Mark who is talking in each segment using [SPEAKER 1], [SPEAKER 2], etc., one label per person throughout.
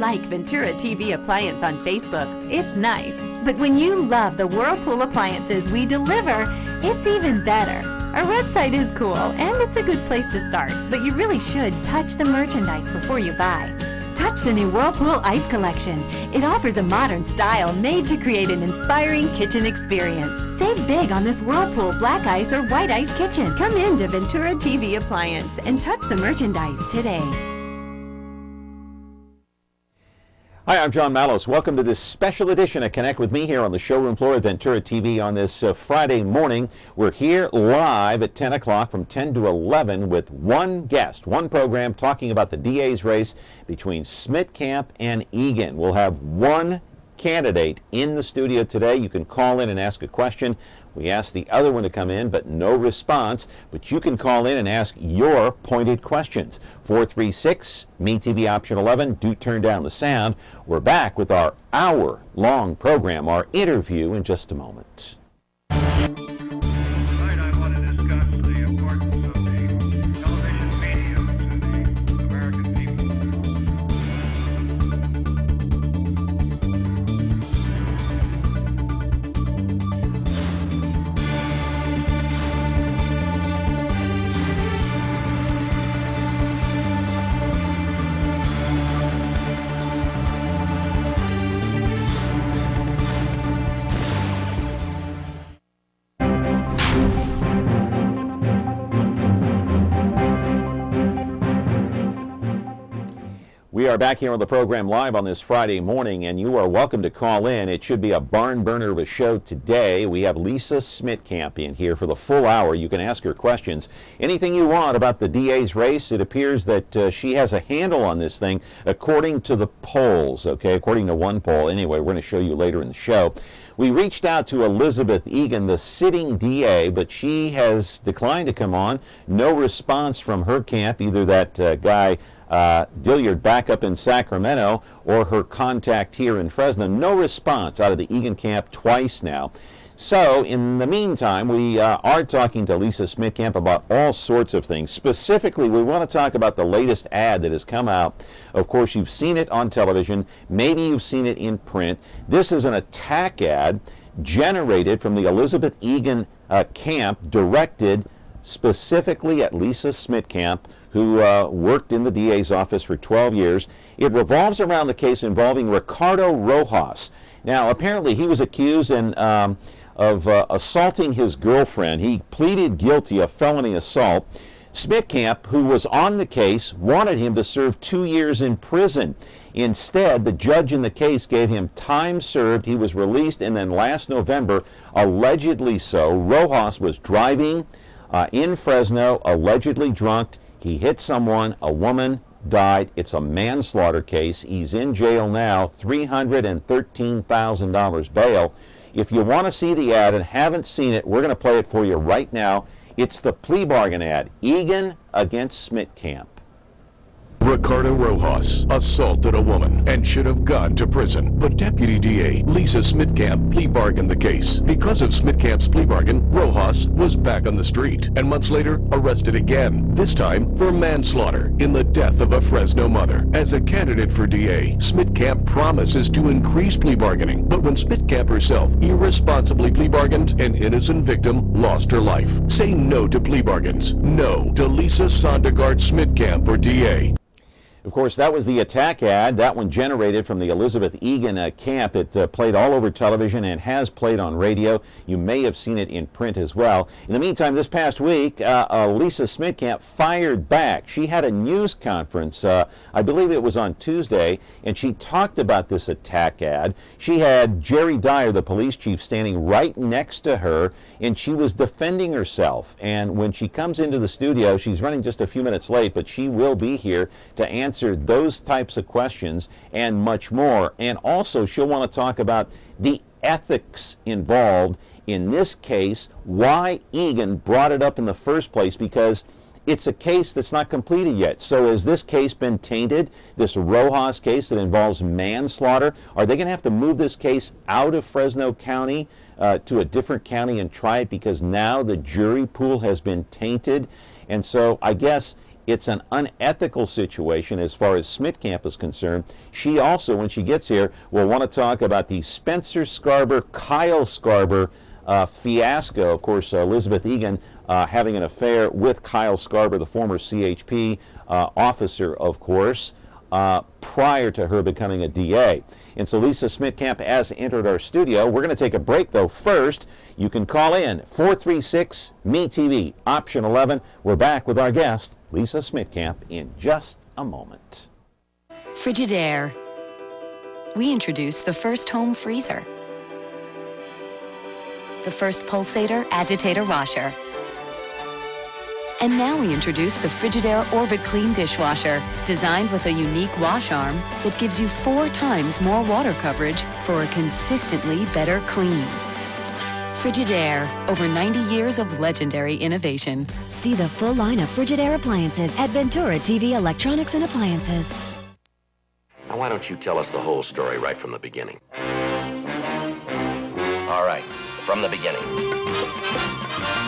[SPEAKER 1] like Ventura TV Appliance on Facebook, it's nice. But when you love the Whirlpool appliances we deliver, it's even better. Our website is cool, and it's a good place to start, but you really should touch the merchandise before you buy. Touch the new Whirlpool Ice Collection. It offers a modern style made to create an inspiring kitchen experience. Save big on this Whirlpool Black Ice or White Ice kitchen. Come in to Ventura TV Appliance and touch the merchandise today.
[SPEAKER 2] Hi, I'm John Mallos. Welcome to this special edition of Connect with me here on the showroom floor at Ventura TV on this Friday morning. We're here live at 10 o'clock from 10 to 11 with one guest, one program talking about the DA's race between smittcamp and Egan. We'll have one candidate in the studio today. You can call in and ask a question. We asked the other one to come in, but no response. But you can call in and ask your pointed questions. 436 MeTV option 11. Do turn down the sound. We're back with our hour-long program, our interview, in just a moment.
[SPEAKER 3] Tonight I want to discuss the importance of the television medium to the American people.
[SPEAKER 2] We are back here on the program live on this Friday morning, and you are welcome to call in. It should be a barn burner of a show today. We have Lisa Smittcamp in here for the full hour. You can ask her questions. Anything you want about the DA's race. It appears that she has a handle on this thing according to the polls, okay, according to one poll. Anyway, we're going to show you later in the show. We reached out to Elizabeth Egan, the sitting DA, but she has declined to come on. No response from her camp, either that guy Dilliard back up in Sacramento or her contact here in Fresno. No response out of the Egan camp twice now. So in the meantime, we are talking to Lisa Smittcamp about all sorts of things. Specifically, we want to talk about the latest ad that has come out. Of course, you've seen it on television. Maybe you've seen it in print. This is an attack ad generated from the Elizabeth Egan camp, directed specifically at Lisa Smittcamp, who worked in the DA's office for 12 years. It revolves around the case involving Ricardo Rojas. Now, apparently he was accused of assaulting his girlfriend. He pleaded guilty of felony assault. Smittcamp, who was on the case, wanted him to serve 2 years in prison. Instead, the judge in the case gave him time served. He was released, and then last November, allegedly so, Rojas was driving in Fresno, allegedly drunk. He hit someone, a woman died. It's a manslaughter case. He's in jail now, $313,000 bail. If you want to see the ad and haven't seen it, we're going to play it for you right now. It's the plea bargain ad, Egan against Smittcamp.
[SPEAKER 4] Ricardo Rojas assaulted a woman and should have gone to prison. But Deputy DA Lisa Smittcamp plea bargained the case. Because of Smittcamp's plea bargain, Rojas was back on the street and months later arrested again, this time for manslaughter in the death of a Fresno mother. As a candidate for DA, Smittcamp promises to increase plea bargaining, but when Smittcamp herself irresponsibly plea bargained, an innocent victim lost her life. Say no to plea bargains. No to Lisa Sondergaard Smittcamp for DA.
[SPEAKER 2] Of course, that was the attack ad. That one generated from the Elizabeth Egan camp. It played all over television and has played on radio. You may have seen it in print as well. In the meantime, this past week, Lisa Smittcamp fired back. She had a news conference, I believe it was on Tuesday, and she talked about this attack ad. She had Jerry Dyer, the police chief, standing right next to her, and she was defending herself. And when she comes into the studio, she's running just a few minutes late, but she will be here to answer those types of questions and much more. And also, she'll want to talk about the ethics involved in this case, why Egan brought it up in the first place, because it's a case that's not completed yet. So has this case been tainted, this Rojas case that involves manslaughter? Are they going to have to move this case out of Fresno County to a different county and try it because now the jury pool has been tainted? And so I guess It's an unethical situation as far as smittcamp is concerned. She also, when she gets here, will want to talk about the Spencer Scarber, Kyle Scarber fiasco. Of course, Elizabeth Egan having an affair with Kyle Scarber, the former CHP officer, of course, prior to her becoming a DA. And so Lisa Smittcamp has entered our studio. We're going to take a break, though. First, you can call in 436-MeTV, option 11. We're back with our guest, Lisa Smittcamp, in just a moment.
[SPEAKER 5] Frigidaire. We introduced the first home freezer, the first pulsator agitator washer, and now we introduce the Frigidaire Orbit Clean dishwasher, designed with a unique wash arm that gives you 4 times more water coverage for a consistently better clean. Frigidaire, over 90 years of legendary innovation.
[SPEAKER 6] See the full line of Frigidaire appliances at Ventura TV Electronics and Appliances.
[SPEAKER 7] Now, why don't you tell us the whole story right from the beginning? All right, from the beginning.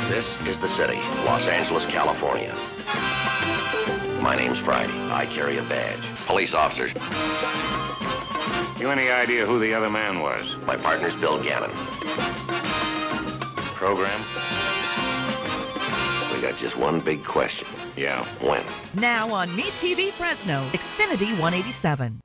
[SPEAKER 7] This is the city, Los Angeles, California. My name's Friday. I carry a badge. Police officers.
[SPEAKER 3] You any idea who the other man was?
[SPEAKER 7] My partner's Bill Gannon.
[SPEAKER 3] Program?
[SPEAKER 7] We got just one big question.
[SPEAKER 3] Yeah.
[SPEAKER 7] When?
[SPEAKER 8] Now on MeTV Fresno, Xfinity 187.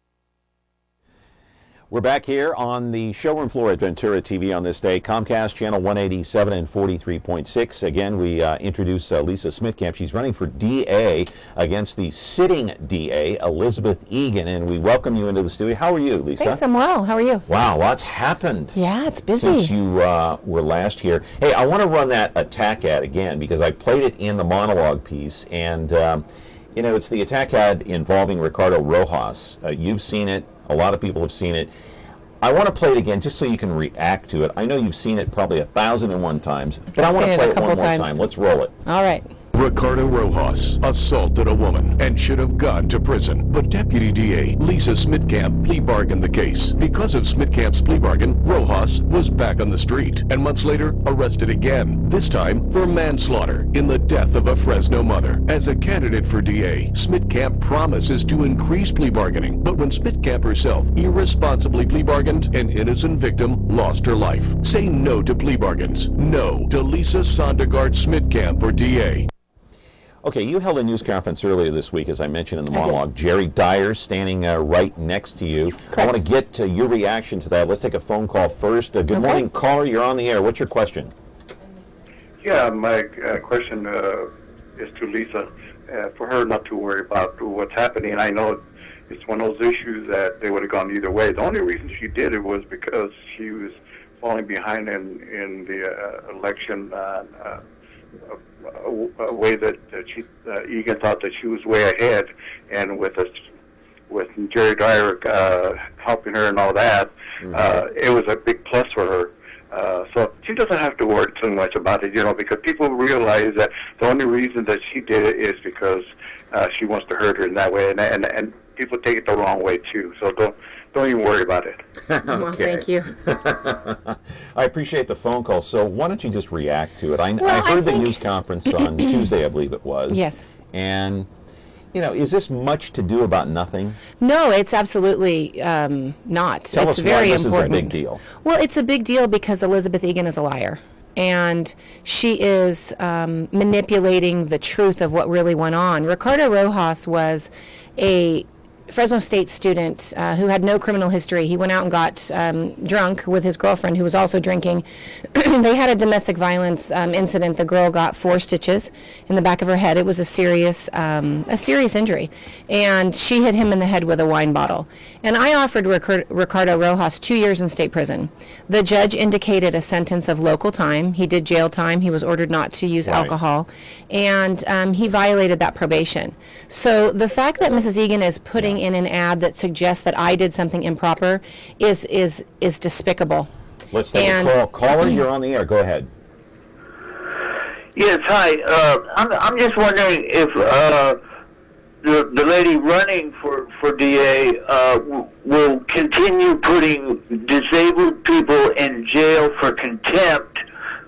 [SPEAKER 2] We're back here on the showroom floor at Ventura TV on this day, Comcast channel 187 and 43.6. Again, we introduce Lisa Smittcamp. She's running for DA against the sitting DA, Elizabeth Egan, and we welcome you into the studio. How are you, Lisa?
[SPEAKER 9] Thanks, I'm well. How are you?
[SPEAKER 2] Wow, lots happened.
[SPEAKER 9] Yeah, it's busy.
[SPEAKER 2] Since you were last here. Hey, I want to run that attack ad again because I played it in the monologue piece, and you know, it's the attack ad involving Ricardo Rojas. You've seen it. A lot of people have seen it. I want to play it again just so you can react to it. I know you've seen it probably 1,001 times, but I want to play it one more time. Let's roll it.
[SPEAKER 9] All right.
[SPEAKER 4] Ricardo Rojas assaulted a woman and should have gone to prison. But Deputy DA Lisa Smittcamp plea bargained the case. Because of Smittcamp's plea bargain, Rojas was back on the street and months later arrested again, this time for manslaughter in the death of a Fresno mother. As a candidate for DA, Smittcamp promises to increase plea bargaining, but when Smittcamp herself irresponsibly plea bargained, an innocent victim lost her life. Say no to plea bargains. No to Lisa Sondergaard Smittcamp for DA.
[SPEAKER 2] Okay, you held a news conference earlier this week, as I mentioned in the monologue. Jerry Dyer standing right next to you.
[SPEAKER 9] Correct.
[SPEAKER 2] I want to get your reaction to that. Let's take a phone call first. Good morning, caller. You're on the air. What's your question?
[SPEAKER 10] Yeah, my question is to Lisa, for her not to worry about what's happening. I know it's one of those issues that they would have gone either way. The only reason she did it was because she was falling behind in the election a way that Egan thought that she was way ahead, and with Jerry Dyer helping her and all that, it was a big plus for her. So she doesn't have to worry too much about it, you know, because people realize that the only reason that she did it is because she wants to hurt her in that way, and people take it the wrong way too. So don't even worry about it.
[SPEAKER 9] Okay. Well, thank you.
[SPEAKER 2] I appreciate the phone call. So why don't you just react to it? I heard the news conference on Tuesday, I believe it was.
[SPEAKER 9] Yes.
[SPEAKER 2] And, you know, is this much to do about nothing?
[SPEAKER 9] No, it's absolutely not.
[SPEAKER 2] Tell
[SPEAKER 9] it's
[SPEAKER 2] us
[SPEAKER 9] very
[SPEAKER 2] why this
[SPEAKER 9] important.
[SPEAKER 2] is a big deal.
[SPEAKER 9] Well, it's a big deal because Elizabeth Egan is a liar. And she is manipulating the truth of what really went on. Ricardo Rojas was a Fresno State student who had no criminal history. He went out and got drunk with his girlfriend, who was also drinking. They had a domestic violence incident. The girl got 4 stitches in the back of her head. It was a serious injury, and she hit him in the head with a wine bottle. And I offered Ricardo Rojas 2 years in state prison. The judge indicated a sentence of local time. He did jail time. He was ordered not to use alcohol, and he violated that probation. So the fact that Mrs. Egan is putting in an ad that suggests that I did something improper is despicable.
[SPEAKER 2] Let's take a call. Caller, you're on the air. Go ahead.
[SPEAKER 11] Yes, hi. I'm just wondering if the lady running for DA will continue putting disabled people in jail for contempt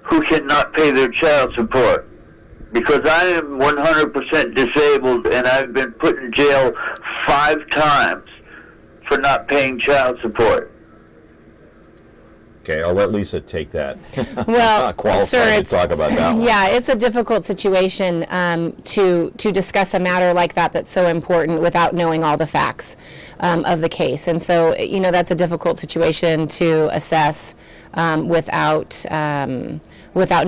[SPEAKER 11] who cannot pay their child support. because I am 100% disabled, and I've been put in jail 5 times for not paying child support.
[SPEAKER 2] Okay, I'll let Lisa take that.
[SPEAKER 9] Well,
[SPEAKER 2] qualified
[SPEAKER 9] sir,
[SPEAKER 2] to talk about that one.
[SPEAKER 9] Yeah, it's a difficult situation to discuss a matter like that that's so important without knowing all the facts of the case. And so, you know, that's a difficult situation to assess without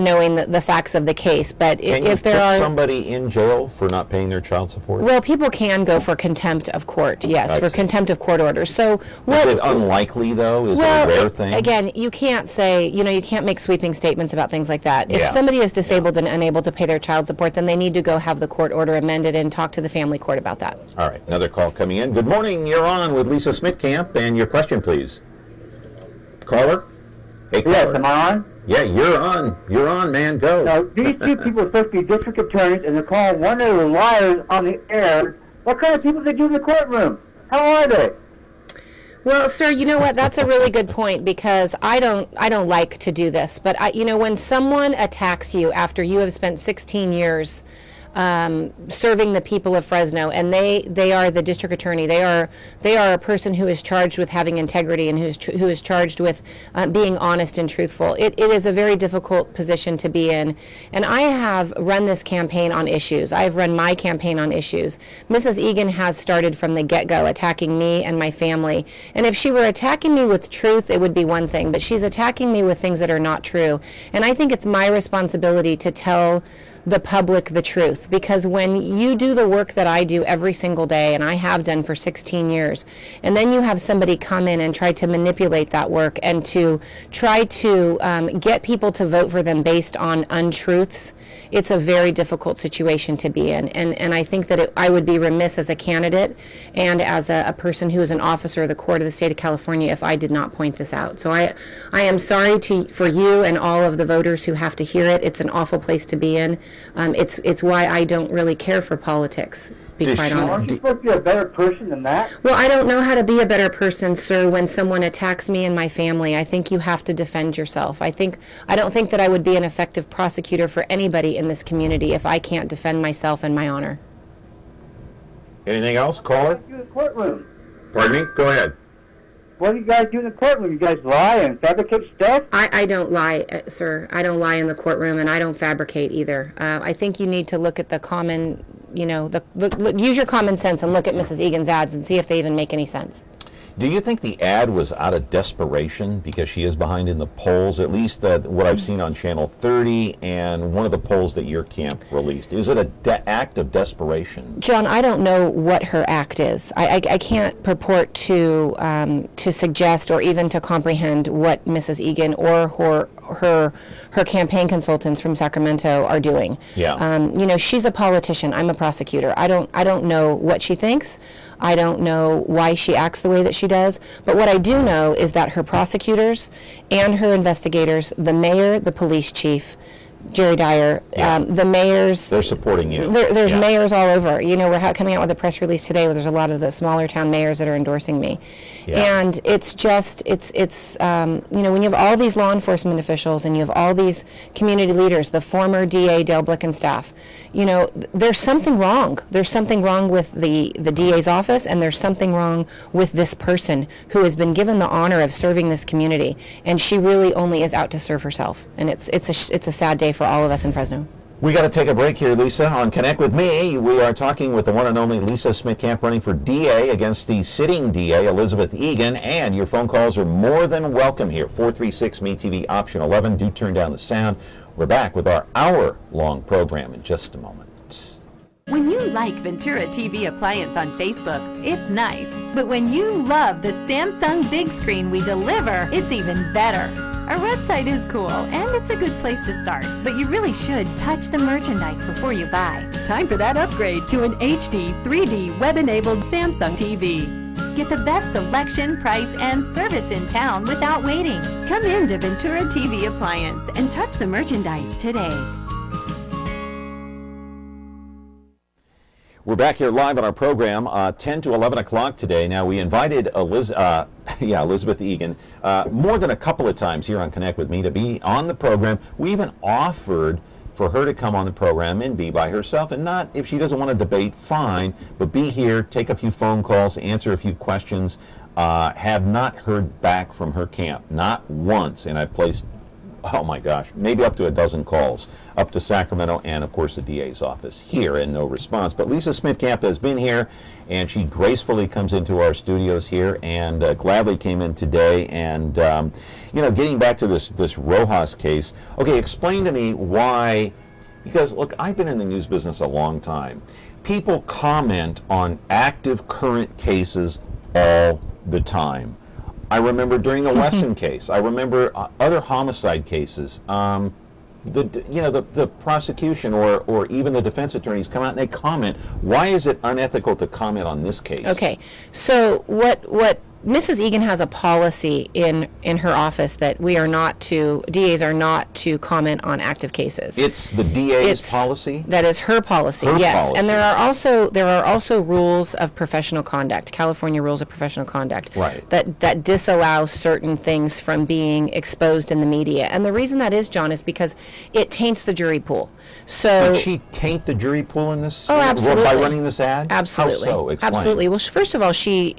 [SPEAKER 9] knowing the facts of the case. But if there are
[SPEAKER 2] somebody in jail for not paying their child support?
[SPEAKER 9] Well, people can go for contempt of court, yes, for contempt of court orders. So
[SPEAKER 2] what? Is it unlikely, though? Is it a rare thing?
[SPEAKER 9] Again, you can't say, you know, you can't make sweeping statements about things like that. If somebody is disabled and unable to pay their child support, then they need to go have the court order amended and talk to the family court about that.
[SPEAKER 2] All right, another call coming in. Good morning, you're on with Lisa Smittcamp, and your question, please. Caller? Hey, caller.
[SPEAKER 12] Yes, am I on?
[SPEAKER 2] Yeah, you're on. You're on, man. Go.
[SPEAKER 12] Now, these 2 people are supposed to be district attorneys, and they're calling one of the liars on the air. What kind of people do they do in the courtroom? How are they?
[SPEAKER 9] Well, sir, you know what? That's a really good point, because I don't like to do this. But you know, when someone attacks you after you have spent 16 years serving the people of Fresno, and they are the district attorney. They are a person who is charged with having integrity and who is charged with being honest and truthful. It is a very difficult position to be in, and I have run this campaign on issues. I have run my campaign on issues. Mrs. Egan has started from the get-go attacking me and my family, and if she were attacking me with truth, it would be one thing, but she's attacking me with things that are not true, and I think it's my responsibility to tell the public the truth, because when you do the work that I do every single day, and I have done for 16 years, and then you have somebody come in and try to manipulate that work and to try to get people to vote for them based on untruths, it's a very difficult situation to be in. And I think that I would be remiss as a candidate and as a person who is an officer of the court of the state of California if I did not point this out. So I am sorry for you and all of the voters who have to hear it. It's an awful place to be in. It's why I don't really care for politics, to be quite honest.
[SPEAKER 12] Aren't you supposed to be a better person than that?
[SPEAKER 9] Well, I don't know how to be a better person, sir, when someone attacks me and my family. I think you have to defend yourself. I don't think that I would be an effective prosecutor for anybody in this community if I can't defend myself and my honor.
[SPEAKER 2] Anything else, caller?
[SPEAKER 12] What do you do in the courtroom?
[SPEAKER 2] Pardon me? Go ahead.
[SPEAKER 12] What do you guys do in the courtroom? You guys lie and fabricate stuff?
[SPEAKER 9] I don't lie, sir. I don't lie in the courtroom, and I don't fabricate either. I think you need to look at the common, you know, use your common sense and look at Mrs. Egan's ads and see if they even make any sense.
[SPEAKER 2] Do you think the ad was out of desperation because she is behind in the polls, at least what I've seen on Channel 30 and one of the polls that your camp released? Is it an act of desperation?
[SPEAKER 9] John, I don't know what her act is. I can't purport to suggest or even to comprehend what Mrs. Egan or her campaign consultants from Sacramento are doing.
[SPEAKER 2] Yeah.
[SPEAKER 9] You know, she's a politician. I'm a prosecutor. I don't know what she thinks. I don't know why she acts the way that she does. But what I do know is that her prosecutors and her investigators, the mayor, the police chief, Jerry Dyer, the mayors.
[SPEAKER 2] They're supporting you.
[SPEAKER 9] There's mayors all over. You know, we're coming out with a press release today where there's a lot of the smaller town mayors that are endorsing me. Yeah. And it's just, you know, when you have all these law enforcement officials and you have all these community leaders, the former DA, Dale Blickenstaff, you know, there's something wrong. There's something wrong with the DA's office, and there's something wrong with this person who has been given the honor of serving this community. And she really only is out to serve herself. And it's a sad day for all of us in Fresno.
[SPEAKER 2] We got to take a break here, Lisa. On Connect with Me, we are talking with the one and only Lisa Smittcamp, running for DA against the sitting DA, Elizabeth Egan, and your phone calls are more than welcome here. 436 MeTV option 11. Do turn down the sound. We're back with our hour-long program in just a moment.
[SPEAKER 1] When you like Ventura TV Appliance on Facebook, it's nice. But when you love the Samsung big screen we deliver, it's even better. Our website is cool, and it's a good place to start. But you really should touch the merchandise before you buy. Time for that upgrade to an HD 3D web-enabled Samsung TV. Get the best selection, price, and service in town without waiting. Come in to Ventura TV Appliance and touch the merchandise today.
[SPEAKER 2] We're back here live on our program, 10 to 11 o'clock today. Now, we invited Elizabeth Egan more than a couple of times here on Connect with Me to be on the program. We even offered for her to come on the program and be by herself, and not, if she doesn't want to debate, fine, but be here, take a few phone calls, answer a few questions. Have not heard back from her camp, not once, and I've placed, oh my gosh, maybe up to a dozen calls up to Sacramento and, of course, the DA's office here, and no response. But Lisa Smittcamp has been here, and she gracefully comes into our studios here and gladly came in today. And, getting back to this Rojas case, okay, explain to me why, because, look, I've been in the news business a long time. People comment on active current cases all the time. I remember during the Wesson case. I remember other homicide cases. The prosecution or even the defense attorneys come out and they comment. Why is it unethical to comment on this case?
[SPEAKER 9] Okay, so what Mrs. Egan has a policy in her office that DAs are not to comment on active cases.
[SPEAKER 2] It's the DA's policy?
[SPEAKER 9] That is her policy, yes. Policy. And there are also rules of professional conduct, California rules of professional conduct,
[SPEAKER 2] right,
[SPEAKER 9] that disallow certain things from being exposed in the media. And the reason that is, John, is because it taints the jury pool. So
[SPEAKER 2] did she taint the jury pool in this?
[SPEAKER 9] Oh, absolutely.
[SPEAKER 2] By running this ad?
[SPEAKER 9] Absolutely.
[SPEAKER 2] How so? Explain.
[SPEAKER 9] Absolutely. Well, first of all, she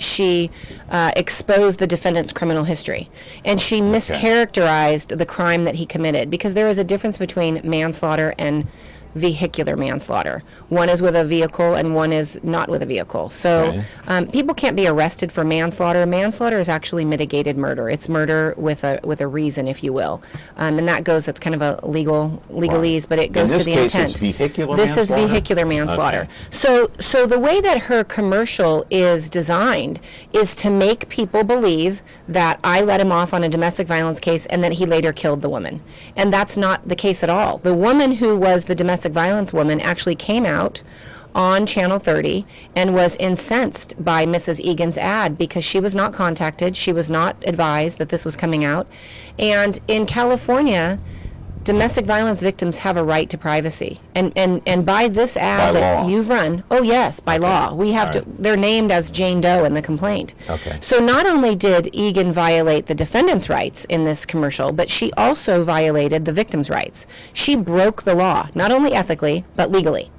[SPEAKER 9] exposed the defendant's criminal history, and she mischaracterized the crime that he committed, because there is a difference between manslaughter and vehicular manslaughter. One is with a vehicle and one is not with a vehicle. So people can't be arrested for manslaughter. Manslaughter is actually mitigated murder. It's murder with a reason, if you will. And that goes, it's kind of a legalese, but it goes to the intent.
[SPEAKER 2] It's vehicular
[SPEAKER 9] this is vehicular manslaughter. Okay. So the way that her commercial is designed is to make people believe that I let him off on a domestic violence case and that he later killed the woman. And that's not the case at all. The woman who was the domestic violence woman actually came out on Channel 30 and was incensed by Mrs. Egan's ad because she was not contacted, she was not advised that this was coming out. And in California, domestic violence victims have a right to privacy. And by this ad that you've run, oh yes, by law, we have to, they're named as Jane Doe in the complaint.
[SPEAKER 2] Okay.
[SPEAKER 9] So not only did Egan violate the defendant's rights in this commercial, but she also violated the victim's rights. She broke the law, not only ethically, but legally.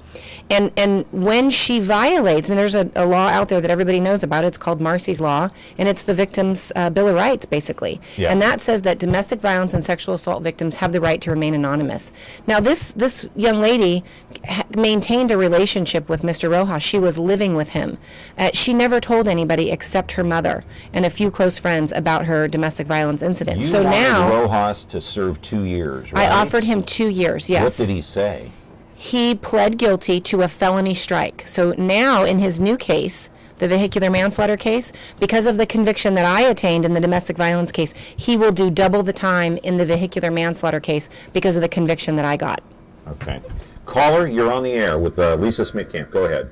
[SPEAKER 9] And when she violates, I mean, there's a law out there that everybody knows about. It's called Marcy's Law, and it's the victim's Bill of Rights, basically.
[SPEAKER 2] Yeah.
[SPEAKER 9] And that says that domestic violence and sexual assault victims have the right to remain anonymous. Now, this young lady maintained a relationship with Mr. Rojas. She was living with him. She never told anybody except her mother and a few close friends about her domestic violence incident.
[SPEAKER 2] You
[SPEAKER 9] so now
[SPEAKER 2] Rojas to serve 2 years, right?
[SPEAKER 9] I offered him 2 years, yes.
[SPEAKER 2] What did he say?
[SPEAKER 9] He pled guilty to a felony strike. So now in his new case, the vehicular manslaughter case, because of the conviction that I attained in the domestic violence case, he will do double the time in the vehicular manslaughter case because of the conviction that I got.
[SPEAKER 2] Okay. Caller, you're on the air with Lisa Smittcamp. Go ahead.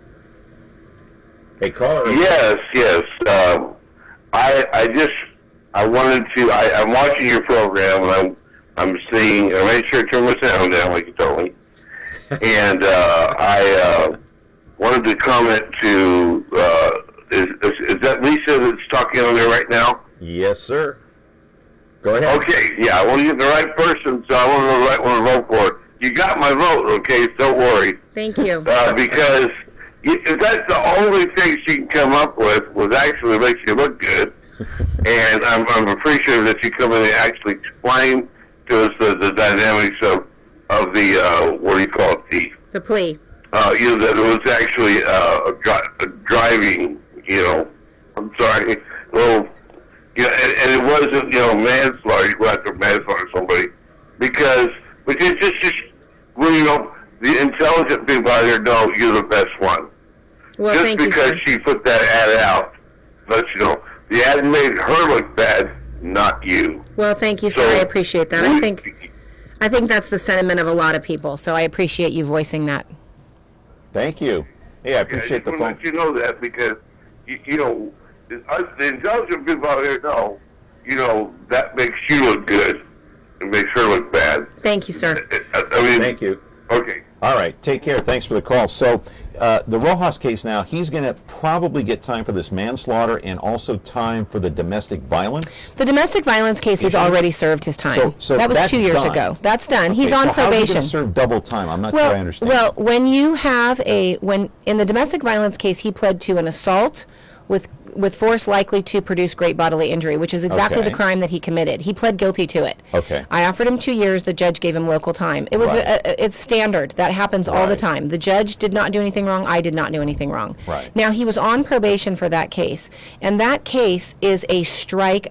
[SPEAKER 2] Hey, caller.
[SPEAKER 13] Yes. I'm watching your program, and I made sure to turn my sound down like you told me. And I wanted to comment to, is that Lisa that's talking on there right now?
[SPEAKER 2] Yes, sir. Go ahead.
[SPEAKER 13] Okay, yeah, I want to get the right person, so I want to know the right one to vote for. You got my vote, okay, don't worry.
[SPEAKER 9] Thank you.
[SPEAKER 13] Because if that's the only thing she can come up with was actually makes you look good, and I'm appreciative that you come in and actually explain to us the dynamics of the, what do you call it,
[SPEAKER 9] the plea.
[SPEAKER 13] That it was actually driving, I'm sorry, well, and it wasn't, manslaughter. You go after manslaughter somebody because it's just, the intelligent people out there know you're the best one.
[SPEAKER 9] Well,
[SPEAKER 13] just
[SPEAKER 9] thank
[SPEAKER 13] because
[SPEAKER 9] you,
[SPEAKER 13] she put that ad out, but the ad made her look bad, not you.
[SPEAKER 9] Well, thank you, sir. I appreciate that. I think that's the sentiment of a lot of people, so I appreciate you voicing that.
[SPEAKER 2] Thank you. Hey, I appreciate the phone.
[SPEAKER 13] I want to let you know that because, the intelligent people out there know, that makes you look good and makes her look bad.
[SPEAKER 9] Thank you, sir.
[SPEAKER 13] I mean,
[SPEAKER 2] thank you.
[SPEAKER 13] Okay.
[SPEAKER 2] All right, take care. Thanks for the call. So the Rojas case now, he's going to probably get time for this manslaughter and also time for the domestic violence.
[SPEAKER 9] The domestic violence case, he's already served his time.
[SPEAKER 2] So
[SPEAKER 9] that was
[SPEAKER 2] that's
[SPEAKER 9] 2 years
[SPEAKER 2] done.
[SPEAKER 9] ago. That's done. He's
[SPEAKER 2] Okay,
[SPEAKER 9] on
[SPEAKER 2] so how's he
[SPEAKER 9] probation.
[SPEAKER 2] gonna serve double time? I'm not sure I understand.
[SPEAKER 9] Well, when you have in the domestic violence case, he pled to an assault with force likely to produce great bodily injury, which is exactly
[SPEAKER 2] Okay.
[SPEAKER 9] the crime that he committed. He pled guilty to it.
[SPEAKER 2] Okay.
[SPEAKER 9] I offered him 2 years. The judge gave him local time. It was
[SPEAKER 2] Right.
[SPEAKER 9] it's standard. That happens all the
[SPEAKER 2] Right.
[SPEAKER 9] time. The judge did not do anything wrong. I did not do anything wrong.
[SPEAKER 2] Right.
[SPEAKER 9] Now he was on probation for that case, and that case is a strike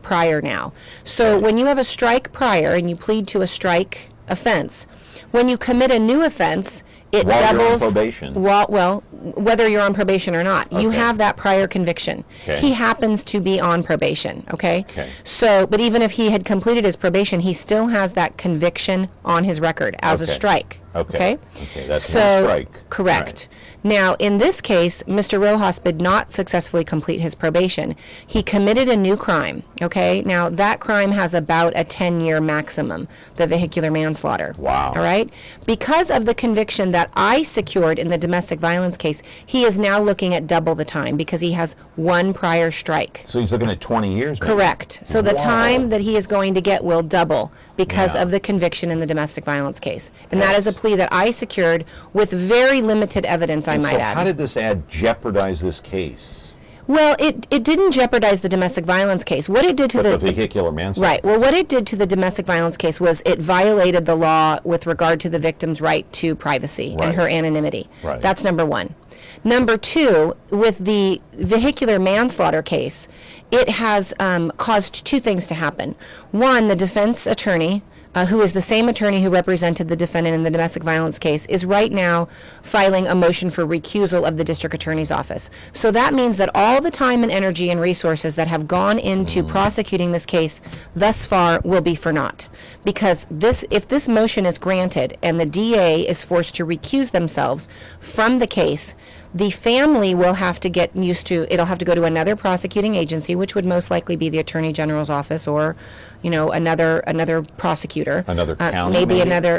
[SPEAKER 9] prior now. So when you have a strike prior and you plead to a strike offense, when you commit a new offense, it
[SPEAKER 2] While you're on
[SPEAKER 9] doubles.
[SPEAKER 2] probation.
[SPEAKER 9] Well, whether you're on probation or not, you
[SPEAKER 2] Okay.
[SPEAKER 9] have that prior conviction.
[SPEAKER 2] Okay.
[SPEAKER 9] He happens to be on probation. Okay.
[SPEAKER 2] Okay.
[SPEAKER 9] So, but even if he had completed his probation, he still has that conviction on his record as a
[SPEAKER 2] Okay.
[SPEAKER 9] strike.
[SPEAKER 2] Okay. Okay, that's
[SPEAKER 9] so,
[SPEAKER 2] one strike.
[SPEAKER 9] Correct. Now, in this case, Mr. Rojas did not successfully complete his probation. He committed a new crime, okay? Now, that crime has about a 10-year maximum, the vehicular manslaughter.
[SPEAKER 2] Wow.
[SPEAKER 9] All right? Because of the conviction that I secured in the domestic violence case, he is now looking at double the time because he has one prior strike.
[SPEAKER 2] So he's looking at 20 years, maybe?
[SPEAKER 9] Correct. So the
[SPEAKER 2] Wow.
[SPEAKER 9] time that he is going to get will double because
[SPEAKER 2] Yeah.
[SPEAKER 9] of the conviction in the domestic violence case. And that is a plea that I secured with very limited evidence, I
[SPEAKER 2] And
[SPEAKER 9] might
[SPEAKER 2] so
[SPEAKER 9] add.
[SPEAKER 2] how did this ad jeopardize this case?
[SPEAKER 9] Well, it didn't jeopardize the domestic violence case. What it did to
[SPEAKER 2] But the
[SPEAKER 9] the
[SPEAKER 2] vehicular manslaughter.
[SPEAKER 9] right. Well, what it did to the domestic violence case was it violated the law with regard to the victim's right to privacy
[SPEAKER 2] Right.
[SPEAKER 9] and her anonymity.
[SPEAKER 2] Right.
[SPEAKER 9] That's number one. Number two, with the vehicular manslaughter case, it has caused two things to happen. One, the defense attorney, who is the same attorney who represented the defendant in the domestic violence case, is right now filing a motion for recusal of the district attorney's office. So that means that all the time and energy and resources that have gone into prosecuting this case thus far will be for naught. Because if this motion is granted and the DA is forced to recuse themselves from the case, the family will have to get used to, it'll have to go to another prosecuting agency, which would most likely be the Attorney General's office or, another prosecutor.
[SPEAKER 2] Another county,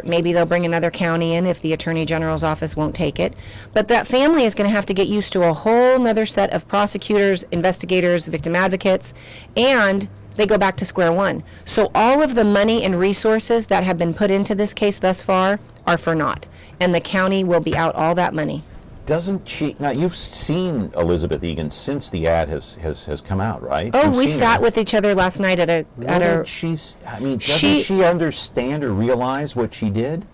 [SPEAKER 9] Maybe they'll bring another county in if the Attorney General's office won't take it. But that family is going to have to get used to a whole nother set of prosecutors, investigators, victim advocates, and they go back to square one. So all of the money and resources that have been put into this case thus far are for naught. And the county will be out all that money.
[SPEAKER 2] Doesn't she, now you've seen Elizabeth Egan since the ad has come out, right?
[SPEAKER 9] Oh,
[SPEAKER 2] You've
[SPEAKER 9] we
[SPEAKER 2] seen
[SPEAKER 9] sat
[SPEAKER 2] her.
[SPEAKER 9] with each other last night at a
[SPEAKER 2] Doesn't she understand or realize what she did?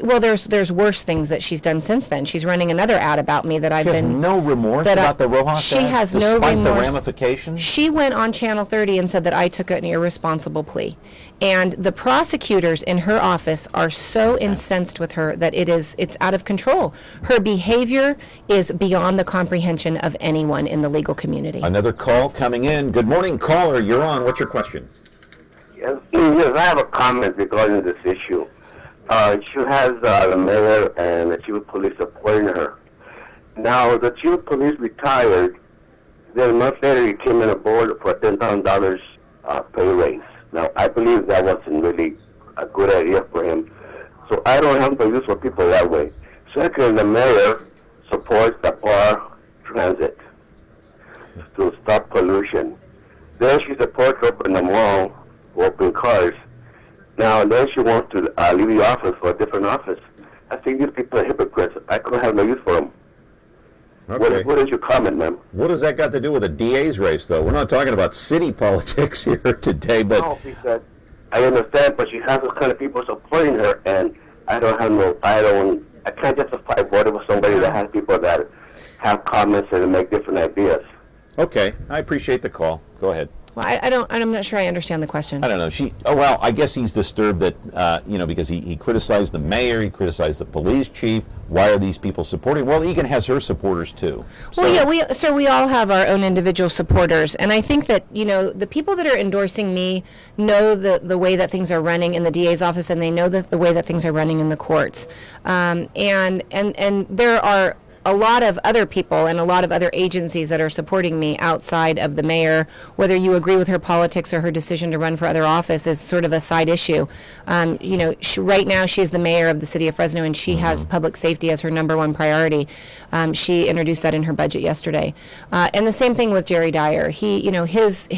[SPEAKER 9] Well, there's worse things that she's done since then. She's running another ad about me that I've
[SPEAKER 2] She has
[SPEAKER 9] been
[SPEAKER 2] no remorse
[SPEAKER 9] that I-
[SPEAKER 2] about the Rojas
[SPEAKER 9] she
[SPEAKER 2] ad,
[SPEAKER 9] has no
[SPEAKER 2] despite the
[SPEAKER 9] remorse.
[SPEAKER 2] ramifications?
[SPEAKER 9] She went on Channel 30 and said that I took an irresponsible plea. And the prosecutors in her office are so incensed with her that it's out of control. Her behavior is beyond the comprehension of anyone in the legal community.
[SPEAKER 2] Another call coming in. Good morning, caller. You're on. What's your question?
[SPEAKER 14] Yes, I have a comment regarding this issue. She has the mayor and the chief of police supporting her. Now, the chief of police retired. Then a month later, he came on board for a $10,000 pay raise. Now, I believe that wasn't really a good idea for him. So I don't have to use for people that way. Second, the mayor supports the bar transit to stop pollution. Then she supports open the mall, open cars. Now, then she wants to leave the office for a different office. I think these people are hypocrites. I couldn't have no use for them.
[SPEAKER 2] Okay.
[SPEAKER 14] What is your comment, ma'am?
[SPEAKER 2] What does that got to do with a DA's race, though? We're not talking about city politics here today, but
[SPEAKER 14] No, because I understand, but she has those kind of people supporting her, and I can't justify voting for somebody that has people that have comments and make different ideas.
[SPEAKER 2] okay. I appreciate the call. Go ahead.
[SPEAKER 9] Well, I'm not sure I understand the question.
[SPEAKER 2] I don't know. I guess he's disturbed that, because he criticized the mayor, he criticized the police chief. Why are these people supporting? Well, Egan has her supporters, too.
[SPEAKER 9] Well, yeah, we all have our own individual supporters, and I think that, the people that are endorsing me know the way that things are running in the DA's office, and they know the way that things are running in the courts. And there are a lot of other people and a lot of other agencies that are supporting me outside of the mayor. Whether you agree with her politics or her decision to run for other office is sort of a side issue. You know, right now she's the mayor of the city of Fresno, and she has public safety as her #1 priority. She introduced that in her budget yesterday. And the same thing with Jerry Dyer. He, you know, his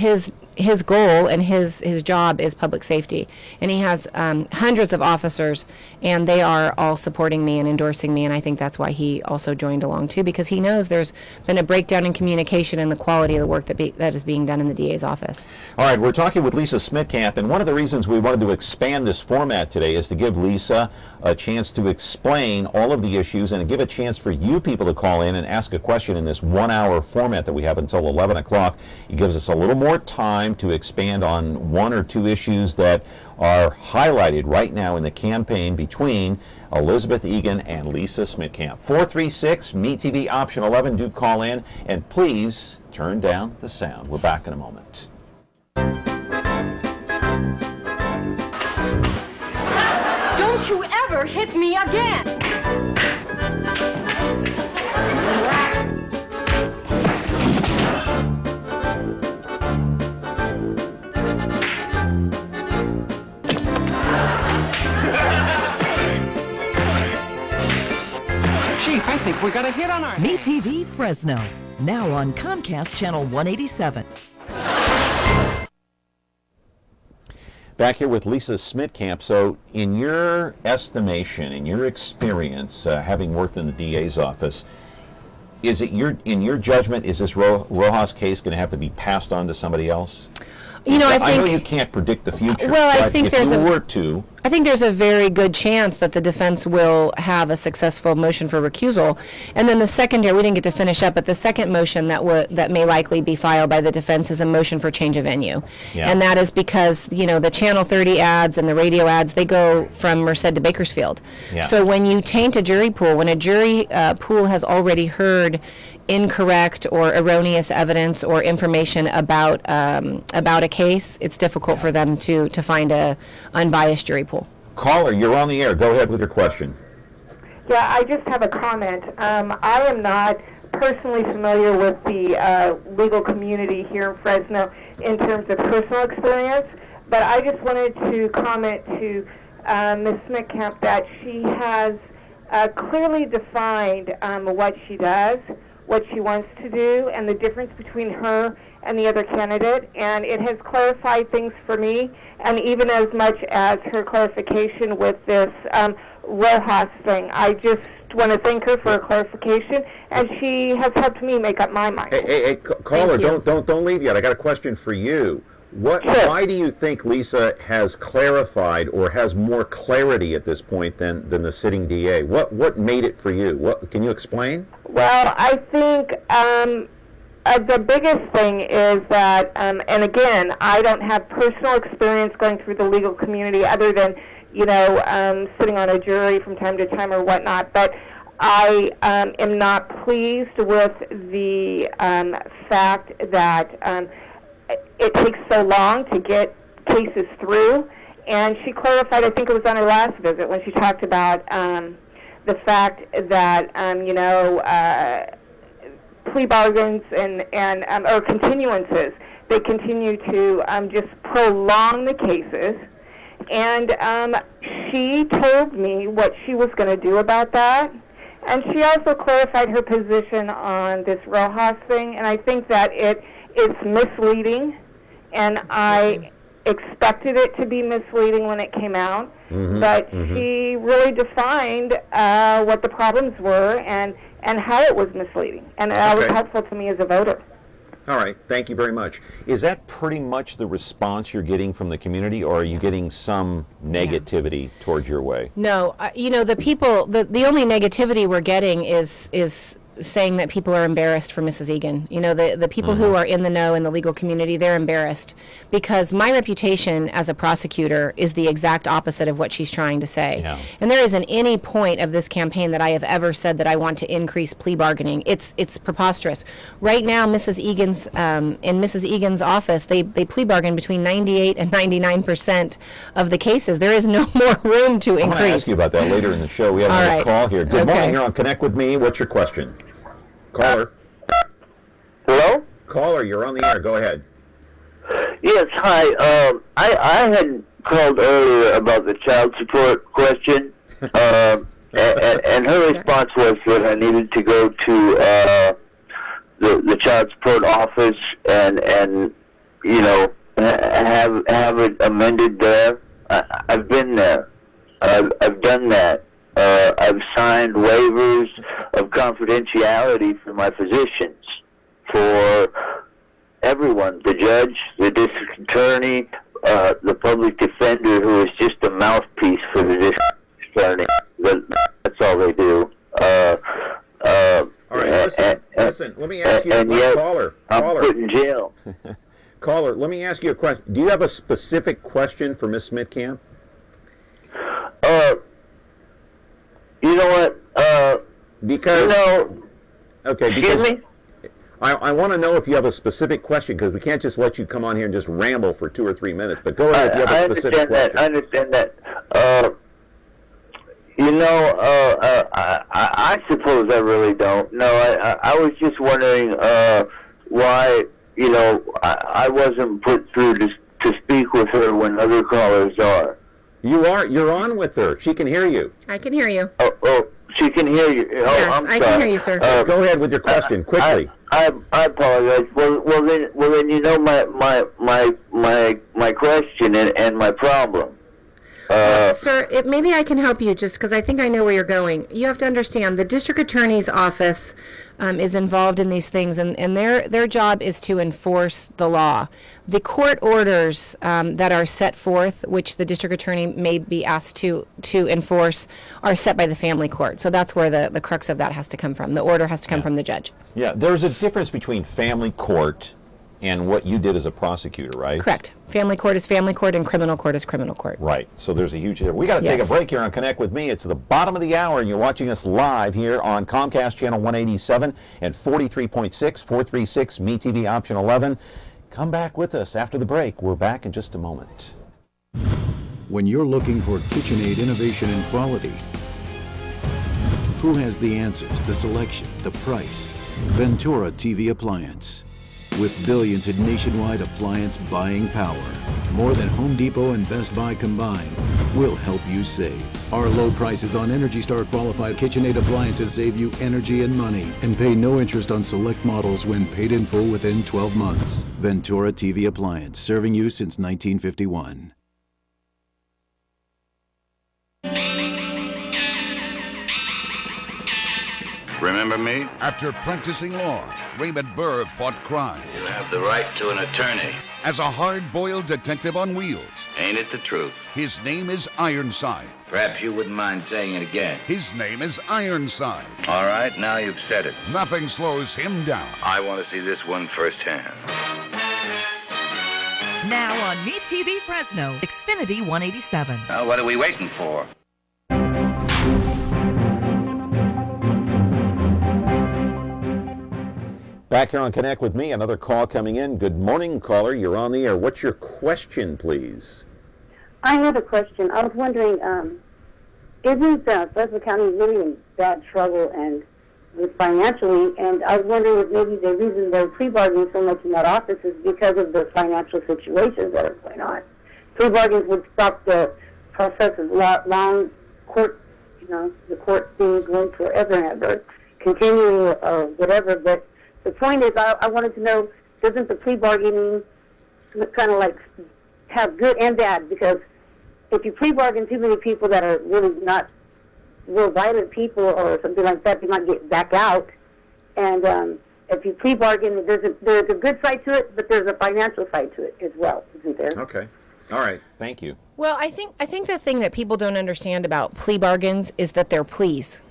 [SPEAKER 9] goal and his job is public safety, and he has hundreds of officers, and they are all supporting me and endorsing me, and I think that's why he also joined along too, because he knows there's been a breakdown in communication and the quality of the work that is being done in the DA's office.
[SPEAKER 2] All right, we're talking with Lisa Smittcamp, and one of the reasons we wanted to expand this format today is to give Lisa a chance to explain all of the issues and give a chance for you people to call in and ask a question in this 1-hour format that we have until 11 o'clock. It gives us a little more time to expand on 1 or 2 issues that are highlighted right now in the campaign between Elizabeth Egan and Lisa Smittcamp. 436 MeTV option 11. Do call in, and please turn down the sound. We're back in a moment.
[SPEAKER 15] Don't you ever hit me again!
[SPEAKER 8] Chief, I think we got a hit on our MeTV Fresno, now on Comcast Channel 187.
[SPEAKER 2] Back here with Lisa Smittcamp. So in your estimation, in your experience, having worked in the DA's office, is it in your judgment, is this Rojas case going to have to be passed on to somebody else?
[SPEAKER 9] You know, I
[SPEAKER 2] know you can't predict the future.
[SPEAKER 9] Well,
[SPEAKER 2] but
[SPEAKER 9] I think I think there's a very good chance that the defense will have a successful motion for recusal, and then the secondary, we didn't get to finish up, but the second motion that may likely be filed by the defense is a motion for change of venue, and that is because, you know, the Channel 30 ads and the radio ads, they go from Merced to Bakersfield. So when you taint a jury pool, when a jury pool has already heard incorrect or erroneous evidence or information about a case, it's difficult for them to find a unbiased jury pool.
[SPEAKER 2] Caller, you're on the air. Go ahead with your question.
[SPEAKER 16] Yeah, I just have a comment. I am not personally familiar with the legal community here in Fresno in terms of personal experience, but I just wanted to comment to Ms. Smittcamp that she has clearly defined what she does, what she wants to do, and the difference between her and the other candidate, and it has clarified things for me, and even as much as her clarification with this Rojas thing. I just want to thank her for her clarification, and she has helped me make up my mind.
[SPEAKER 2] Hey, caller, don't leave yet. I got a question for you. Why do you think Lisa has clarified or has more clarity at this point than the sitting DA? What made it for you? Can you explain?
[SPEAKER 16] Well, I think the biggest thing is that, and again, I don't have personal experience going through the legal community other than, you know, sitting on a jury from time to time or whatnot, but I am not pleased with the fact that it takes so long to get cases through. And she clarified, I think it was on her last visit, when she talked about the fact that, you know, plea bargains and or continuances, they continue to just prolong the cases. And she told me what she was going to do about that. And she also clarified her position on this Rojas thing, and I think that it's misleading, and I expected it to be misleading when it came out, but she really defined what the problems were and how it was misleading, and that was helpful to me as a voter.
[SPEAKER 2] All right, thank you very much. Is that pretty much the response you're getting from the community, or are you getting some negativity towards your way?
[SPEAKER 9] No, you know, the people, the only negativity we're getting is saying that people are embarrassed for Mrs. Egan. You know, the people who are in the know in the legal community, they're embarrassed because my reputation as a prosecutor is the exact opposite of what she's trying to say.
[SPEAKER 2] Yeah.
[SPEAKER 9] And there isn't any point of this campaign that I have ever said that I want to increase plea bargaining. It's preposterous. Right now, Mrs. Egan's in Mrs. Egan's office, they plea bargain between 98 and 99% of the cases. There is no more room to increase.
[SPEAKER 2] I want to ask you about that later in the show. We have another call here. Good morning. You're on Connect with Me. What's your question? Caller.
[SPEAKER 11] Hello?
[SPEAKER 2] Caller, you're on the air. Go ahead.
[SPEAKER 11] Yes, hi. I had called earlier about the child support question, and her response was that I needed to go to the child support office and you know, have it amended there. I've been there. I've done that. I've signed waivers of confidentiality for my physicians, for everyone, the judge, the district attorney, the public defender, who is just a mouthpiece for the district attorney. That's all they do.
[SPEAKER 2] All right, listen, let me ask you, caller.
[SPEAKER 11] I'm put in jail.
[SPEAKER 2] Caller, let me ask you a question. Do you have a specific question for Ms. Smittcamp?
[SPEAKER 11] You know what?
[SPEAKER 2] Because
[SPEAKER 11] excuse me?
[SPEAKER 2] I want to know if you have a specific question, because we can't just let you come on here and just ramble for 2 or 3 minutes. But go ahead if you have a specific question.
[SPEAKER 11] I understand that. I suppose I really don't. No, I was just wondering why, you know, I wasn't put through to speak with her when other callers are.
[SPEAKER 2] You are. You're on with her. She can hear you.
[SPEAKER 9] I can hear you.
[SPEAKER 11] Oh, she can hear you. Oh,
[SPEAKER 9] yes,
[SPEAKER 11] I'm
[SPEAKER 9] I
[SPEAKER 11] sorry.
[SPEAKER 9] can hear you, sir.
[SPEAKER 2] Go ahead with your question quickly.
[SPEAKER 11] I apologize. Well then you know my question and my problem.
[SPEAKER 9] Sir, maybe I can help you just because I think I know where you're going. You have to understand the district attorney's office is involved in these things, and their job is to enforce the law. The court orders that are set forth, which the district attorney may be asked to enforce, are set by the family court. So that's where the crux of that has to come from. The order has to come from the judge.
[SPEAKER 2] Yeah, there's a difference between family court and what you did as a prosecutor, right?
[SPEAKER 9] Correct. Family court is family court and criminal court is criminal court.
[SPEAKER 2] Right. So there's a huge difference. We got to take a break here on Connect with Me. It's the bottom of the hour, and you're watching us live here on Comcast Channel 187 and 43.6, 436, MeTV Option 11. Come back with us after the break. We're back in just a moment.
[SPEAKER 4] When you're looking for KitchenAid innovation and quality, who has the answers, the selection, the price? Ventura TV Appliance. With billions in nationwide appliance buying power, more than Home Depot and Best Buy combined, will help you save. Our low prices on Energy Star qualified KitchenAid appliances save you energy and money, and pay no interest on select models when paid in full within 12 months. Ventura TV Appliance, serving you since 1951.
[SPEAKER 17] Remember me?
[SPEAKER 18] After practicing law, Raymond Berg fought crime.
[SPEAKER 17] You have the right to an attorney.
[SPEAKER 18] As a hard-boiled detective on wheels.
[SPEAKER 17] Ain't it the truth?
[SPEAKER 18] His name is Ironside.
[SPEAKER 17] Perhaps you wouldn't mind saying it again.
[SPEAKER 18] His name is Ironside.
[SPEAKER 17] All right, now you've said it.
[SPEAKER 18] Nothing slows him down.
[SPEAKER 17] I want to see this one firsthand.
[SPEAKER 8] Now on MeTV Fresno, Xfinity 187.
[SPEAKER 17] Well, what are we waiting for?
[SPEAKER 2] Back here on Connect with Me, another call coming in. Good morning, caller. You're on the air. What's your question, please?
[SPEAKER 19] I have a question. I was wondering, isn't Fresno County really in bad trouble and with financially? And I was wondering if maybe the reason they're pre-bargaining so much in that office is because of the financial situations that are going on. Pre-bargains would stop the process of long court, the court thing going forever and ever, continuing or whatever, but the point is, I wanted to know, doesn't the plea bargaining kind of like have good and bad? Because if you plea bargain too many people that are really not real violent people or something like that, they might get back out. And if you plea bargain, there's a good side to it, but there's a financial side to it as well, isn't there?
[SPEAKER 2] Okay. All right. Thank you.
[SPEAKER 9] Well, I think the thing that people don't understand about plea bargains is that they're pleas.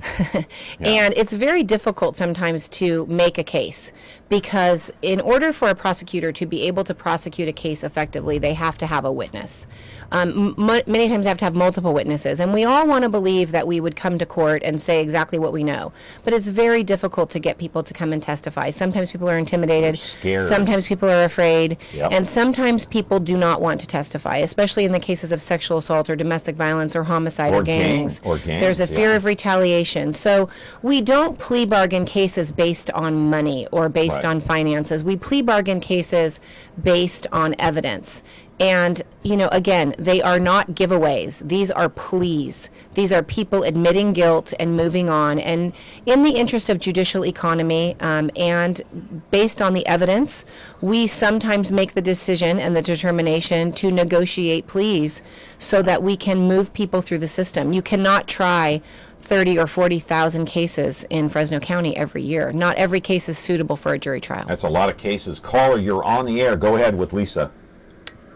[SPEAKER 9] And it's very difficult sometimes to make a case because in order for a prosecutor to be able to prosecute a case effectively, they have to have a witness. Many times they have to have multiple witnesses, and we all want to believe that we would come to court and say exactly what we know. But it's very difficult to get people to come and testify. Sometimes people are intimidated.
[SPEAKER 2] Scared.
[SPEAKER 9] Sometimes people are afraid.
[SPEAKER 2] Yep.
[SPEAKER 9] And sometimes people do not want to testify, especially in the cases of sexual assault or domestic violence or homicide or gangs. There's a fear of retaliation. So we don't plea bargain cases based on money or based on finances. We plea bargain cases based on evidence. And, again, they are not giveaways. These are pleas. These are people admitting guilt and moving on. And in the interest of judicial economy and based on the evidence, we sometimes make the decision and the determination to negotiate pleas so that we can move people through the system. You cannot try 30 or 40,000 cases in Fresno County every year. Not every case is suitable for a jury trial.
[SPEAKER 2] That's a lot of cases. Caller, you're on the air. Go ahead with Lisa.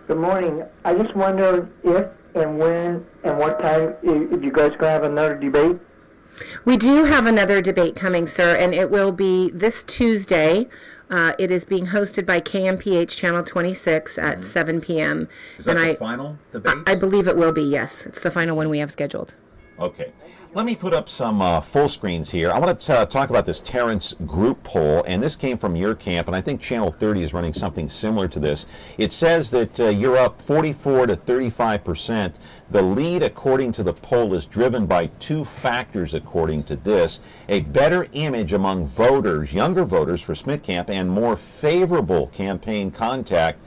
[SPEAKER 20] Good morning. I just wonder if and when and what time if you guys going to have another debate.
[SPEAKER 9] We do have another debate coming, sir, and it will be this Tuesday. It is being hosted by KMPH Channel 26 at 7 p.m.
[SPEAKER 2] Is that the final debate?
[SPEAKER 9] I believe it will be, yes. It's the final one we have scheduled.
[SPEAKER 2] Okay. Let me put up some full screens here. I want to talk about this Terrence group poll, and this came from your camp, and I think Channel 30 is running something similar to this. It says that you're up 44 to 35%. The lead, according to the poll, is driven by two factors, according to this: a better image among voters, younger voters for smittcamp, and more favorable campaign contact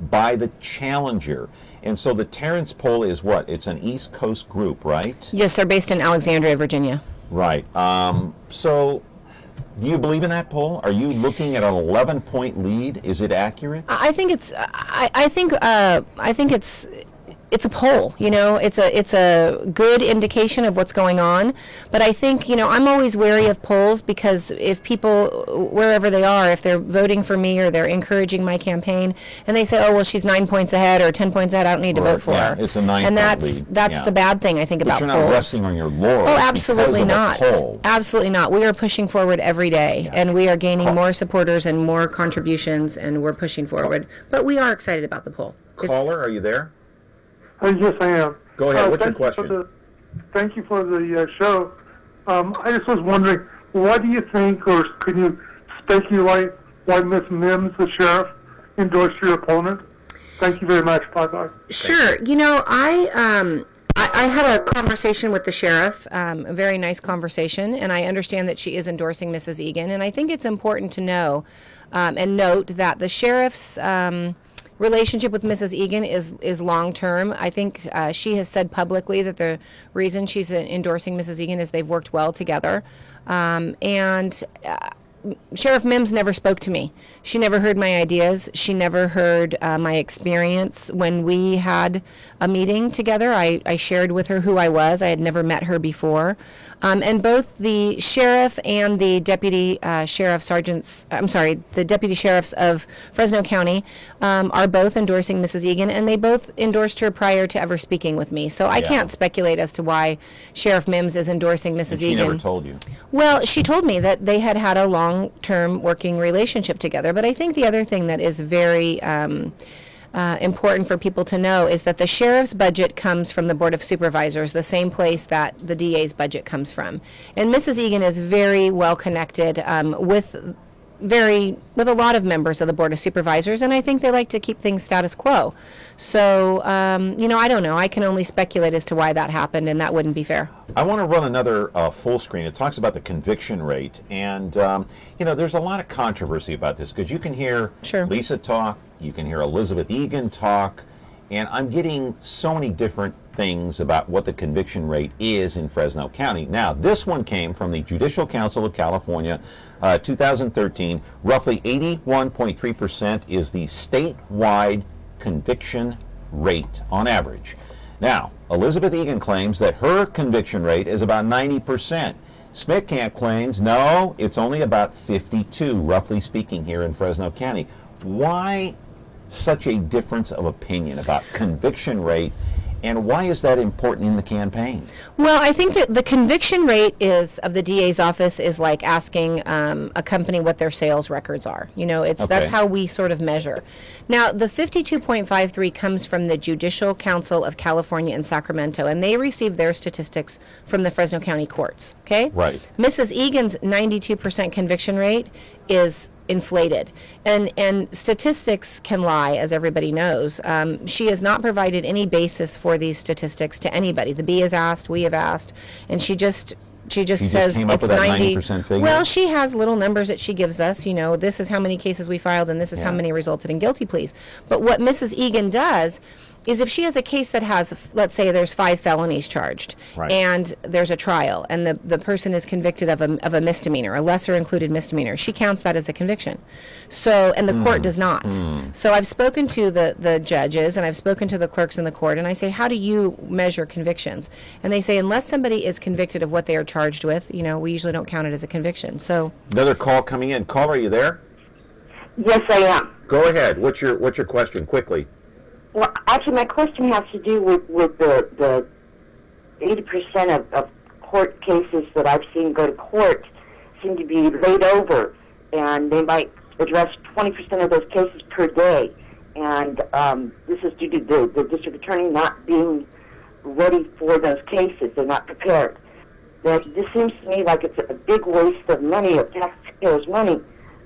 [SPEAKER 2] by the challenger. And so the Terrence poll is what? It's an East Coast group, right?
[SPEAKER 9] Yes, they're based in Alexandria, Virginia.
[SPEAKER 2] Right. So do you believe in that poll? Are you looking at an 11-point lead? Is it accurate?
[SPEAKER 9] I think it's. I think it's a poll. It's a good indication of what's going on. But I think I'm always wary of polls because if people, wherever they are, if they're voting for me or they're encouraging my campaign, and they say, oh well, she's 9 points ahead or 10 points ahead, I don't need to vote for her.
[SPEAKER 2] It's a 9-point lead.
[SPEAKER 9] That's the bad thing I think about polls.
[SPEAKER 2] But you're not resting on your laurels.
[SPEAKER 9] Oh, absolutely
[SPEAKER 2] not.
[SPEAKER 9] Absolutely not. We are pushing forward every day, and we are gaining more supporters and more contributions, and we're pushing forward. But we are excited about the poll.
[SPEAKER 2] Caller, are you there?
[SPEAKER 21] Yes, I am.
[SPEAKER 2] Go ahead. What's your question?
[SPEAKER 21] Thank you for the show. I just was wondering, what do you think, or can you speculate why Miss Mims, the sheriff, endorsed your opponent? Thank you very much. Bye-bye.
[SPEAKER 9] Sure. I had a conversation with the sheriff, a very nice conversation, and I understand that she is endorsing Mrs. Egan. And I think it's important to know and note that the sheriff's relationship with Mrs. Egan is long-term. I think she has said publicly that the reason she's endorsing Mrs. Egan is they've worked well together. Sheriff Mims never spoke to me. She never heard my ideas. She never heard my experience. When we had a meeting together, I shared with her who I was. I had never met her before. And both the sheriff and the deputy sheriffs of Fresno County are both endorsing Mrs. Egan, and they both endorsed her prior to ever speaking with me. So I can't speculate as to why Sheriff Mims is endorsing Mrs. Egan.
[SPEAKER 2] She never told you?
[SPEAKER 9] Well, she told me that they had a long-term working relationship together. But I think the other thing that is very important for people to know is that the sheriff's budget comes from the Board of Supervisors, the same place that the DA's budget comes from. And Mrs. Egan is very well connected with a lot of members of the Board of Supervisors, and I think they like to keep things status quo. So, I don't know. I can only speculate as to why that happened, and that wouldn't be fair.
[SPEAKER 2] I want to run another full screen. It talks about the conviction rate, and there's a lot of controversy about this because you can hear Lisa talk, you can hear Elizabeth Egan talk, and I'm getting so many different things about what the conviction rate is in Fresno County. Now, this one came from the Judicial Council of California, 2013. Roughly 81.3% is the statewide conviction rate on average. Now, Elizabeth Egan claims that her conviction rate is about 90%. smittcamp claims, no, it's only about 52, roughly speaking, here in Fresno County. Why such a difference of opinion about conviction rate And why is that important in the campaign?
[SPEAKER 9] Well, I think that the conviction rate of the DA's office is like asking a company what their sales records are. That's how we sort of measure. Now, the 52.53 comes from the Judicial Council of California in Sacramento, and they receive their statistics from the Fresno County courts. Okay?
[SPEAKER 2] Right.
[SPEAKER 9] Mrs. Egan's 92% conviction rate is inflated, and statistics can lie, as everybody knows. She has not provided any basis for these statistics to anybody. The B has asked, we have asked, and she just says
[SPEAKER 2] came up
[SPEAKER 9] it's
[SPEAKER 2] with that
[SPEAKER 9] 90%.
[SPEAKER 2] 90% figure?
[SPEAKER 9] Well, she has little numbers that she gives us. This is how many cases we filed, and this is how many resulted in guilty pleas. But what Mrs. Egan does is if she has a case that has, let's say there's 5 felonies charged, and there's a trial, and the person is convicted of a misdemeanor, a lesser included misdemeanor, she counts that as a conviction. So, and the court does not. So I've spoken to the judges, and I've spoken to the clerks in the court, and I say, how do you measure convictions? And they say, unless somebody is convicted of what they are charged with, we usually don't count it as a conviction. So
[SPEAKER 2] another call coming in. Caller, are you there?
[SPEAKER 5] Yes, I am.
[SPEAKER 2] Go ahead. What's your question, quickly?
[SPEAKER 5] Well, actually, my question has to do with the 80% of court cases that I've seen go to court seem to be laid over, and they might address 20% of those cases per day. And this is due to the district attorney not being ready for those cases. They're not prepared. This seems to me like it's a big waste of money, of taxpayers' money.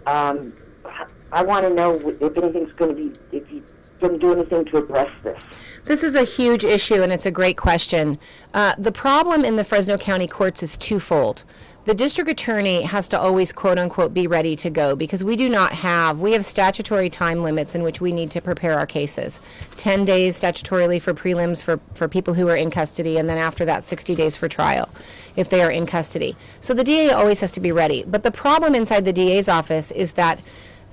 [SPEAKER 5] I want to know if anything's going to be, if you going to do anything to address this.
[SPEAKER 9] This is a huge issue, and it's a great question. The problem in the Fresno County courts is twofold. The district attorney has to always, quote unquote, be ready to go, because we have statutory time limits in which we need to prepare our cases. 10 days statutorily for prelims for people who are in custody, and then after that 60 days for trial if they are in custody. So the DA always has to be ready. But the problem inside the DA's office is that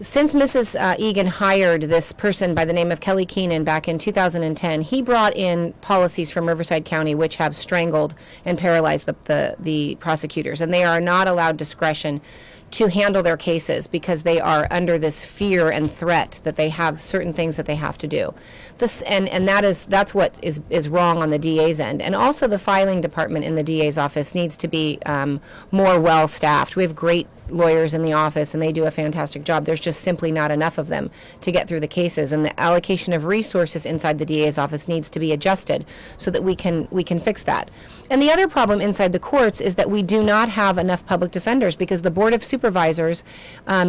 [SPEAKER 9] since Mrs. Egan hired this person by the name of Kelly Keenan back in 2010, he brought in policies from Riverside County which have strangled and paralyzed the prosecutors, and they are not allowed discretion to handle their cases because they are under this fear and threat that they have certain things that they have to do. That's what is wrong on the DA's end. And also the filing department in the DA's office needs to be more well staffed. We have great lawyers in the office, and they do a fantastic job. There's just simply not enough of them to get through the cases, and the allocation of resources inside the DA's office needs to be adjusted so that we can fix that. And the other problem inside the courts is that we do not have enough public defenders because the Board of Supervisors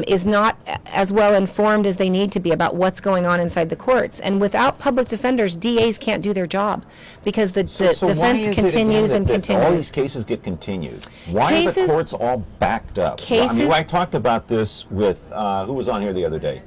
[SPEAKER 9] is not as well informed as they need to be about what's going on inside the courts. And without public defenders, DAs can't do their job because the defense continues and continues.
[SPEAKER 2] All these cases get continued. Why are the courts all backed up? I talked about this with, who was on here the other day?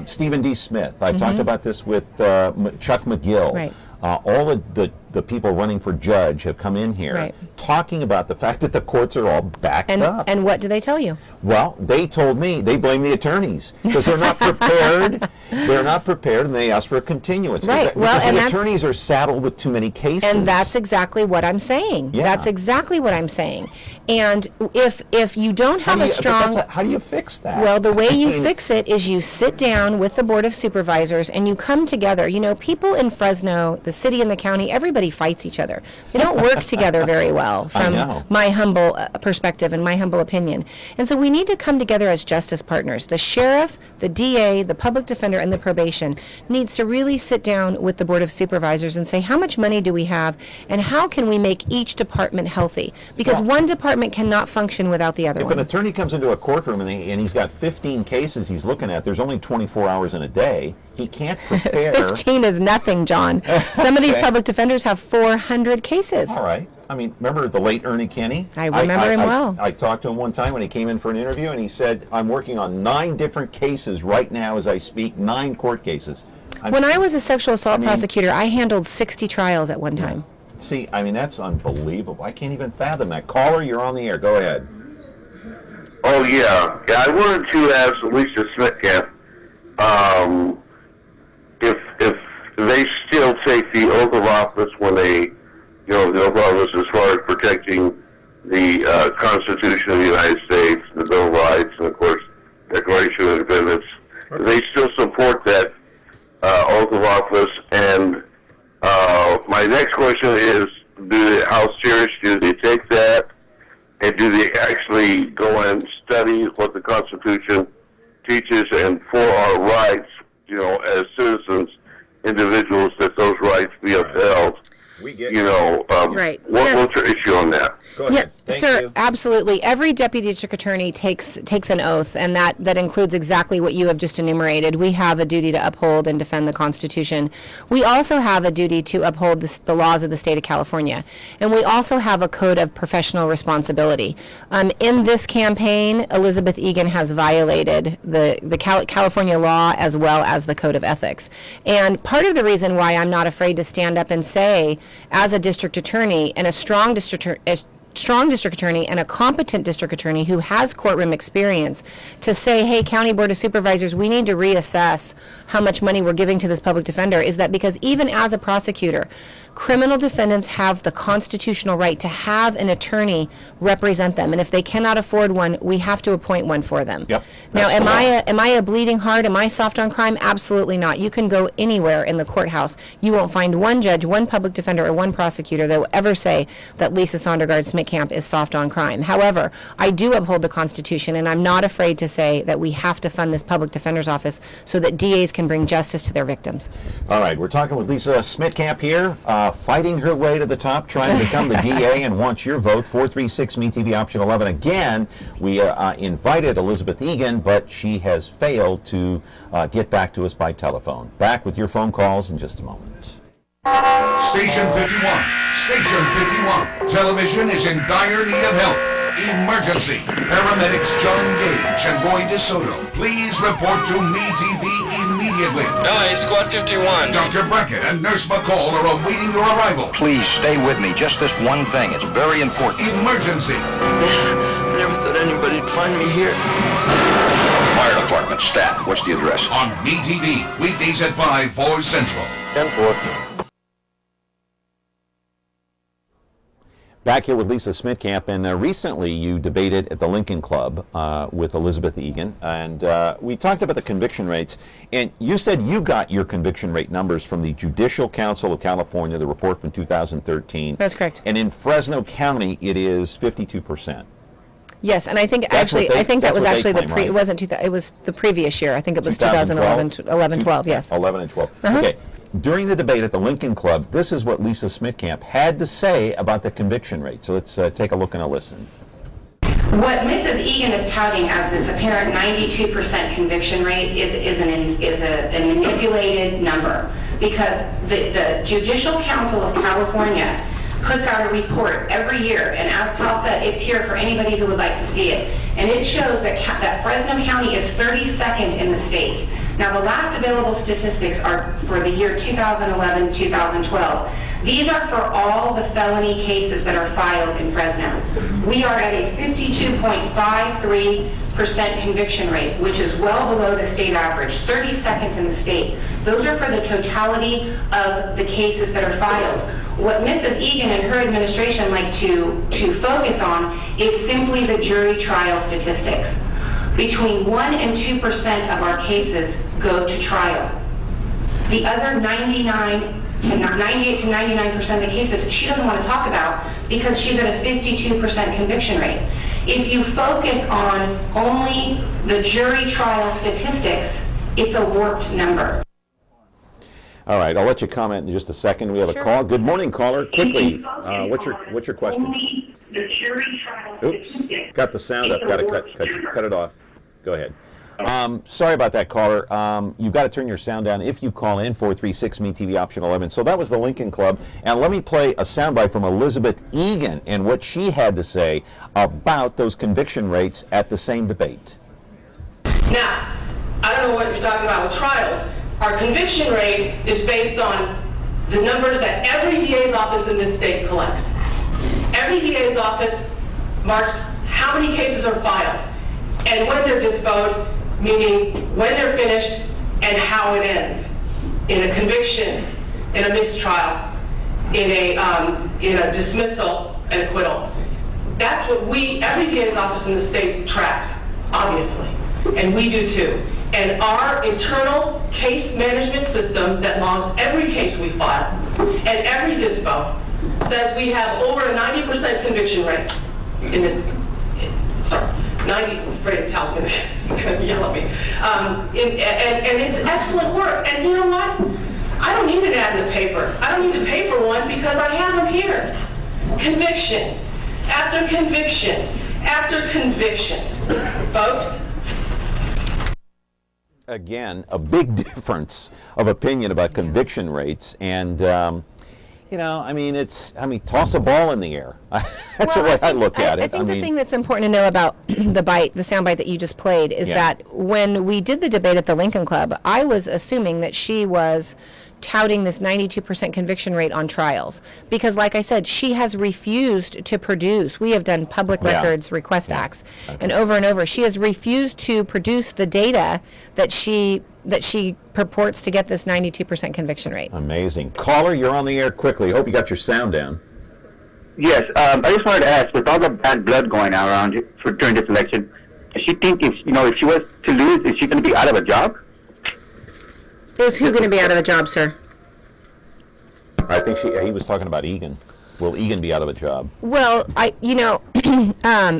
[SPEAKER 2] Stephen D. Smith. I talked about this with Chuck McGill.
[SPEAKER 9] Right.
[SPEAKER 2] All of the people running for judge have come in here talking about the fact that the courts are all backed up.
[SPEAKER 9] And what do they tell you?
[SPEAKER 2] Well, they told me they blame the attorneys because they're not prepared. They're not prepared, and they ask for a continuance.
[SPEAKER 9] Right.
[SPEAKER 2] Because the attorneys are saddled with too many cases.
[SPEAKER 9] And that's exactly what I'm saying.
[SPEAKER 2] Yeah.
[SPEAKER 9] That's exactly what I'm saying. And if you don't have a strong...
[SPEAKER 2] how do you fix that?
[SPEAKER 9] Well, the way you fix it is you sit down with the Board of Supervisors and you come together. People in Fresno, the city and the county, everybody fights each other. They don't work together very well from my humble perspective and my humble opinion. And so we need to come together as justice partners. The sheriff, the DA, the public defender, and the probation needs to really sit down with the Board of Supervisors and say, how much money do we have and how can we make each department healthy? Because one department cannot function without the other
[SPEAKER 2] one. If an attorney comes into a courtroom and he's got 15 cases he's looking at, there's only 24 hours in a day. He can't prepare.
[SPEAKER 9] 15 is nothing, John. Some of these public defenders have 400 cases.
[SPEAKER 2] All right. I mean, remember the late Ernie Kenny?
[SPEAKER 9] I remember him well.
[SPEAKER 2] I talked to him one time when he came in for an interview, and he said, I'm working on 9 different cases right now as I speak, 9 court cases.
[SPEAKER 9] When I was a sexual assault prosecutor, I handled 60 trials at one time.
[SPEAKER 2] See, I mean, that's unbelievable. I can't even fathom that. Caller, you're on the air. Go ahead.
[SPEAKER 13] Oh, yeah. I wanted to ask Lisa smittcamp if they still take the oath of office when they, the oath of office as far as protecting the Constitution of the United States, the Bill of Rights, and of course, Declaration of Independence. They still support that oath of office. And my next question is, how serious do they take that? And do they actually go and study what the Constitution teaches and for our rights, as citizens, individuals, that those rights be upheld?
[SPEAKER 2] We get
[SPEAKER 9] right.
[SPEAKER 13] What's your issue on that?
[SPEAKER 2] Go ahead. Thank
[SPEAKER 9] Sir,
[SPEAKER 2] you.
[SPEAKER 9] absolutely. Every deputy district attorney takes an oath, and that includes exactly what you have just enumerated. We have a duty to uphold and defend the Constitution. We also have a duty to uphold the laws of the state of California, and we also have a code of professional responsibility. In this campaign, Elizabeth Egan has violated the California law as well as the code of ethics. And part of the reason why I'm not afraid to stand up and say, as a district attorney and a strong district attorney and a competent district attorney who has courtroom experience, to say, hey, County Board of Supervisors, we need to reassess how much money we're giving to this public defender, is that because even as a prosecutor, criminal defendants have the constitutional right to have an attorney represent them, and if they cannot afford one, we have to appoint one for them.
[SPEAKER 2] Yep.
[SPEAKER 9] Now, am I a bleeding heart? Am I soft on crime? Absolutely not. You can go anywhere in the courthouse. You won't find one judge, one public defender, or one prosecutor that will ever say that Lisa Sondergaard Smittcamp is soft on crime. However, I do uphold the Constitution, and I'm not afraid to say that we have to fund this public defender's office so that DAs can bring justice to their victims.
[SPEAKER 2] All right, we're talking with Lisa Smittcamp here, fighting her way to the top, trying to become the DA, and wants your vote. 436 MeTV option 11. Again, we invited Elizabeth Egan, but she has failed to get back to us by telephone. Back with your phone calls in just a moment.
[SPEAKER 18] Station 51. Station 51. Television is in dire need of help. Emergency. Paramedics John Gage and Roy DeSoto, please report to MeTV immediately.
[SPEAKER 6] LA Squad 51.
[SPEAKER 18] Dr. Brackett and Nurse McCall are awaiting your arrival.
[SPEAKER 17] Please stay with me. Just this one thing. It's very important.
[SPEAKER 18] Emergency.
[SPEAKER 6] I never thought anybody'd find me here.
[SPEAKER 17] Fire department, staff. What's the address?
[SPEAKER 18] On MeTV, weekdays at 5, 4 Central.
[SPEAKER 6] 10-4.
[SPEAKER 2] Back here with Lisa Smittcamp, and recently you debated at the Lincoln Club with Elizabeth Egan, and we talked about the conviction rates, and you said you got your conviction rate numbers from the Judicial Council of California, the report from 2013.
[SPEAKER 9] That's correct.
[SPEAKER 2] And in Fresno County, it is 52%.
[SPEAKER 9] Yes, and I think
[SPEAKER 2] That's
[SPEAKER 9] actually,
[SPEAKER 2] what they-
[SPEAKER 9] I think that
[SPEAKER 2] that's
[SPEAKER 9] was
[SPEAKER 2] what they
[SPEAKER 9] actually
[SPEAKER 2] claim, right?
[SPEAKER 9] it wasn't it was the previous year. I think it was 2011, 12. Yes.
[SPEAKER 2] 11 and 12. Okay. During the debate at the Lincoln Club, this is what Lisa Smittcamp had to say about the conviction rate. So let's take a look and a listen.
[SPEAKER 22] What Mrs. Egan is touting as this apparent 92% conviction rate is a manipulated number, because the Judicial Council of California puts out a report every year, and as Tal said, it's here for anybody who would like to see it. And it shows that Fresno County is 32nd in the state. Now, the last available statistics are for the year 2011-2012. These are for all the felony cases that are filed in Fresno. We are at a 52.53% conviction rate, which is well below the state average, 32nd in the state. Those are for the totality of the cases that are filed. What Mrs. Egan and her administration like to focus on is simply the jury trial statistics. Between 1 and 2% of our cases go to trial. The other 98 to 99% of the cases she doesn't want to talk about because she's at a 52% conviction rate. If you focus on only the jury trial statistics, it's a warped number.
[SPEAKER 2] All right, I'll let you comment in just a second. We have a call. Good morning, caller. Quickly, what's your question?
[SPEAKER 22] Only the jury trial
[SPEAKER 2] Oops, got the sound up. Got to cut it off. Go ahead. Sorry about that, caller. You've got to turn your sound down if you call in. 436 MeTV option 11. So that was the Lincoln Club, and let me play a soundbite from Elizabeth Egan and what she had to say about those conviction rates at the same debate.
[SPEAKER 23] Now, I don't know what you're talking about with trials. Our conviction rate is based on the numbers that every DA's office in this state collects. Every DA's office marks how many cases are filed and when they're disposed, meaning when they're finished and how it ends. In a conviction, in a mistrial, in a dismissal and acquittal. That's what every DA's office in the state tracks, obviously. and we do too. And our internal case management system that logs every case we file and every dispo says we have over a 90% conviction rate in this, 90, Freddie tells me, he's going to yell at me. And it's excellent work. And you know what? I don't need an ad in the paper. I don't need to pay for one because I have them here. Conviction after conviction after conviction. Folks,
[SPEAKER 2] again, a big difference of opinion about conviction rates, and toss a ball in the air. That's the way I look at it.
[SPEAKER 9] I think the thing that's important to know about the sound bite that you just played is that when we did the debate at the Lincoln Club, I was assuming that she was touting this 92% conviction rate on trials because, like I said, she has refused to produce. We have done public records request acts, and over she has refused to produce the data that she purports to get this 92% conviction rate.
[SPEAKER 2] Amazing. Caller, you're on the air quickly. Hope you got your sound down.
[SPEAKER 12] Yes, I just wanted to ask, with all the bad blood going around during this election, does she think if she was to lose, is she going to be out of a job?
[SPEAKER 9] Is who going to be out of a job, sir?
[SPEAKER 2] I think he was talking about Egan. Will Egan be out of a job?
[SPEAKER 9] Well,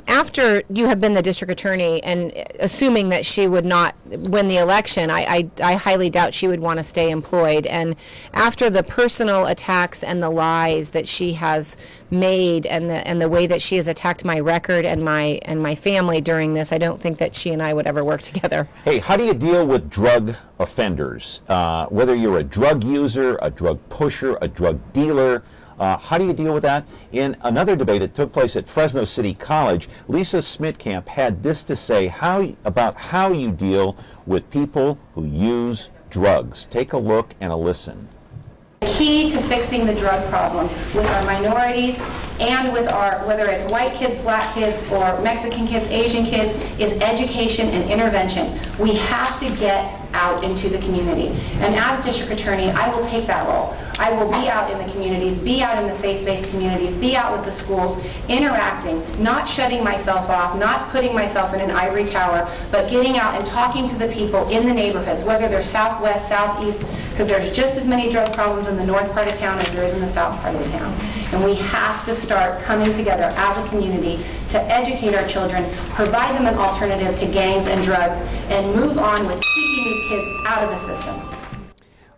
[SPEAKER 9] after you have been the district attorney, and assuming that she would not win the election, I highly doubt she would want to stay employed. And after the personal attacks and the lies that she has made, and the way that she has attacked my record and my family during this, I don't think that she and I would ever work together.
[SPEAKER 2] Hey, how do you deal with drug offenders? Whether you're a drug user, a drug pusher, a drug dealer. How do you deal with that? In another debate that took place at Fresno City College, Lisa Smittcamp had this to say about how you deal with people who use drugs. Take a look and a listen.
[SPEAKER 22] Key to fixing the drug problem with our minorities and with our, whether it's white kids, black kids, or Mexican kids, Asian kids, is education and intervention. We have to get out into the community. And as district attorney, I will take that role. I will be out in the communities, be out in the faith-based communities, be out with the schools, interacting, not shutting myself off, not putting myself in an ivory tower, but getting out and talking to the people in the neighborhoods, whether they're southwest, southeast, because there's just as many drug problems in the north part of town as there is in the south part of the town. And we have to start coming together as a community to educate our children, provide them an alternative to gangs and drugs, and move on with keeping these kids out of the system.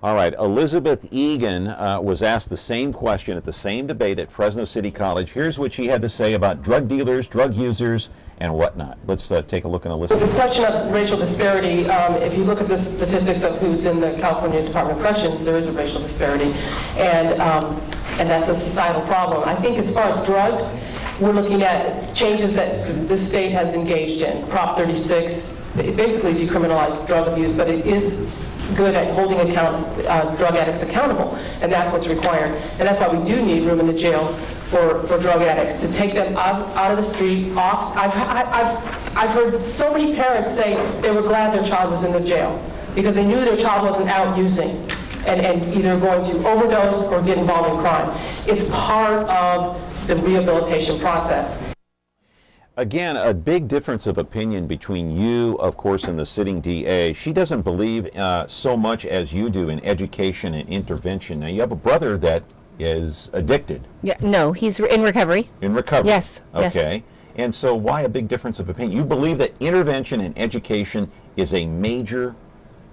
[SPEAKER 2] All right, Elizabeth Egan was asked the same question at the same debate at Fresno City College. Here's what she had to say about drug dealers, drug users, and whatnot. Let's take a look and a listen.
[SPEAKER 23] The question of racial disparity, if you look at the statistics of who's in the California Department of Corrections, there is a racial disparity, and that's a societal problem. I think as far as drugs, we're looking at changes that the state has engaged in. Prop 36 basically decriminalized drug abuse, but it is good at holding drug addicts accountable, and that's what's required. And that's why we do need room in the jail for drug addicts, to take them out of the street, off. I've heard so many parents say they were glad their child was in the jail because they knew their child wasn't out using and either going to overdose or get involved in crime. It's part of the rehabilitation process.
[SPEAKER 2] Again, a big difference of opinion between you, of course, and the sitting DA. She doesn't believe so much as you do in education and intervention. Now, you have a brother that is addicted.
[SPEAKER 9] Yeah, no, he's in recovery.
[SPEAKER 2] In recovery?
[SPEAKER 9] Yes.
[SPEAKER 2] Okay.
[SPEAKER 9] Yes.
[SPEAKER 2] And so why a big difference of opinion? You believe that intervention and education is a major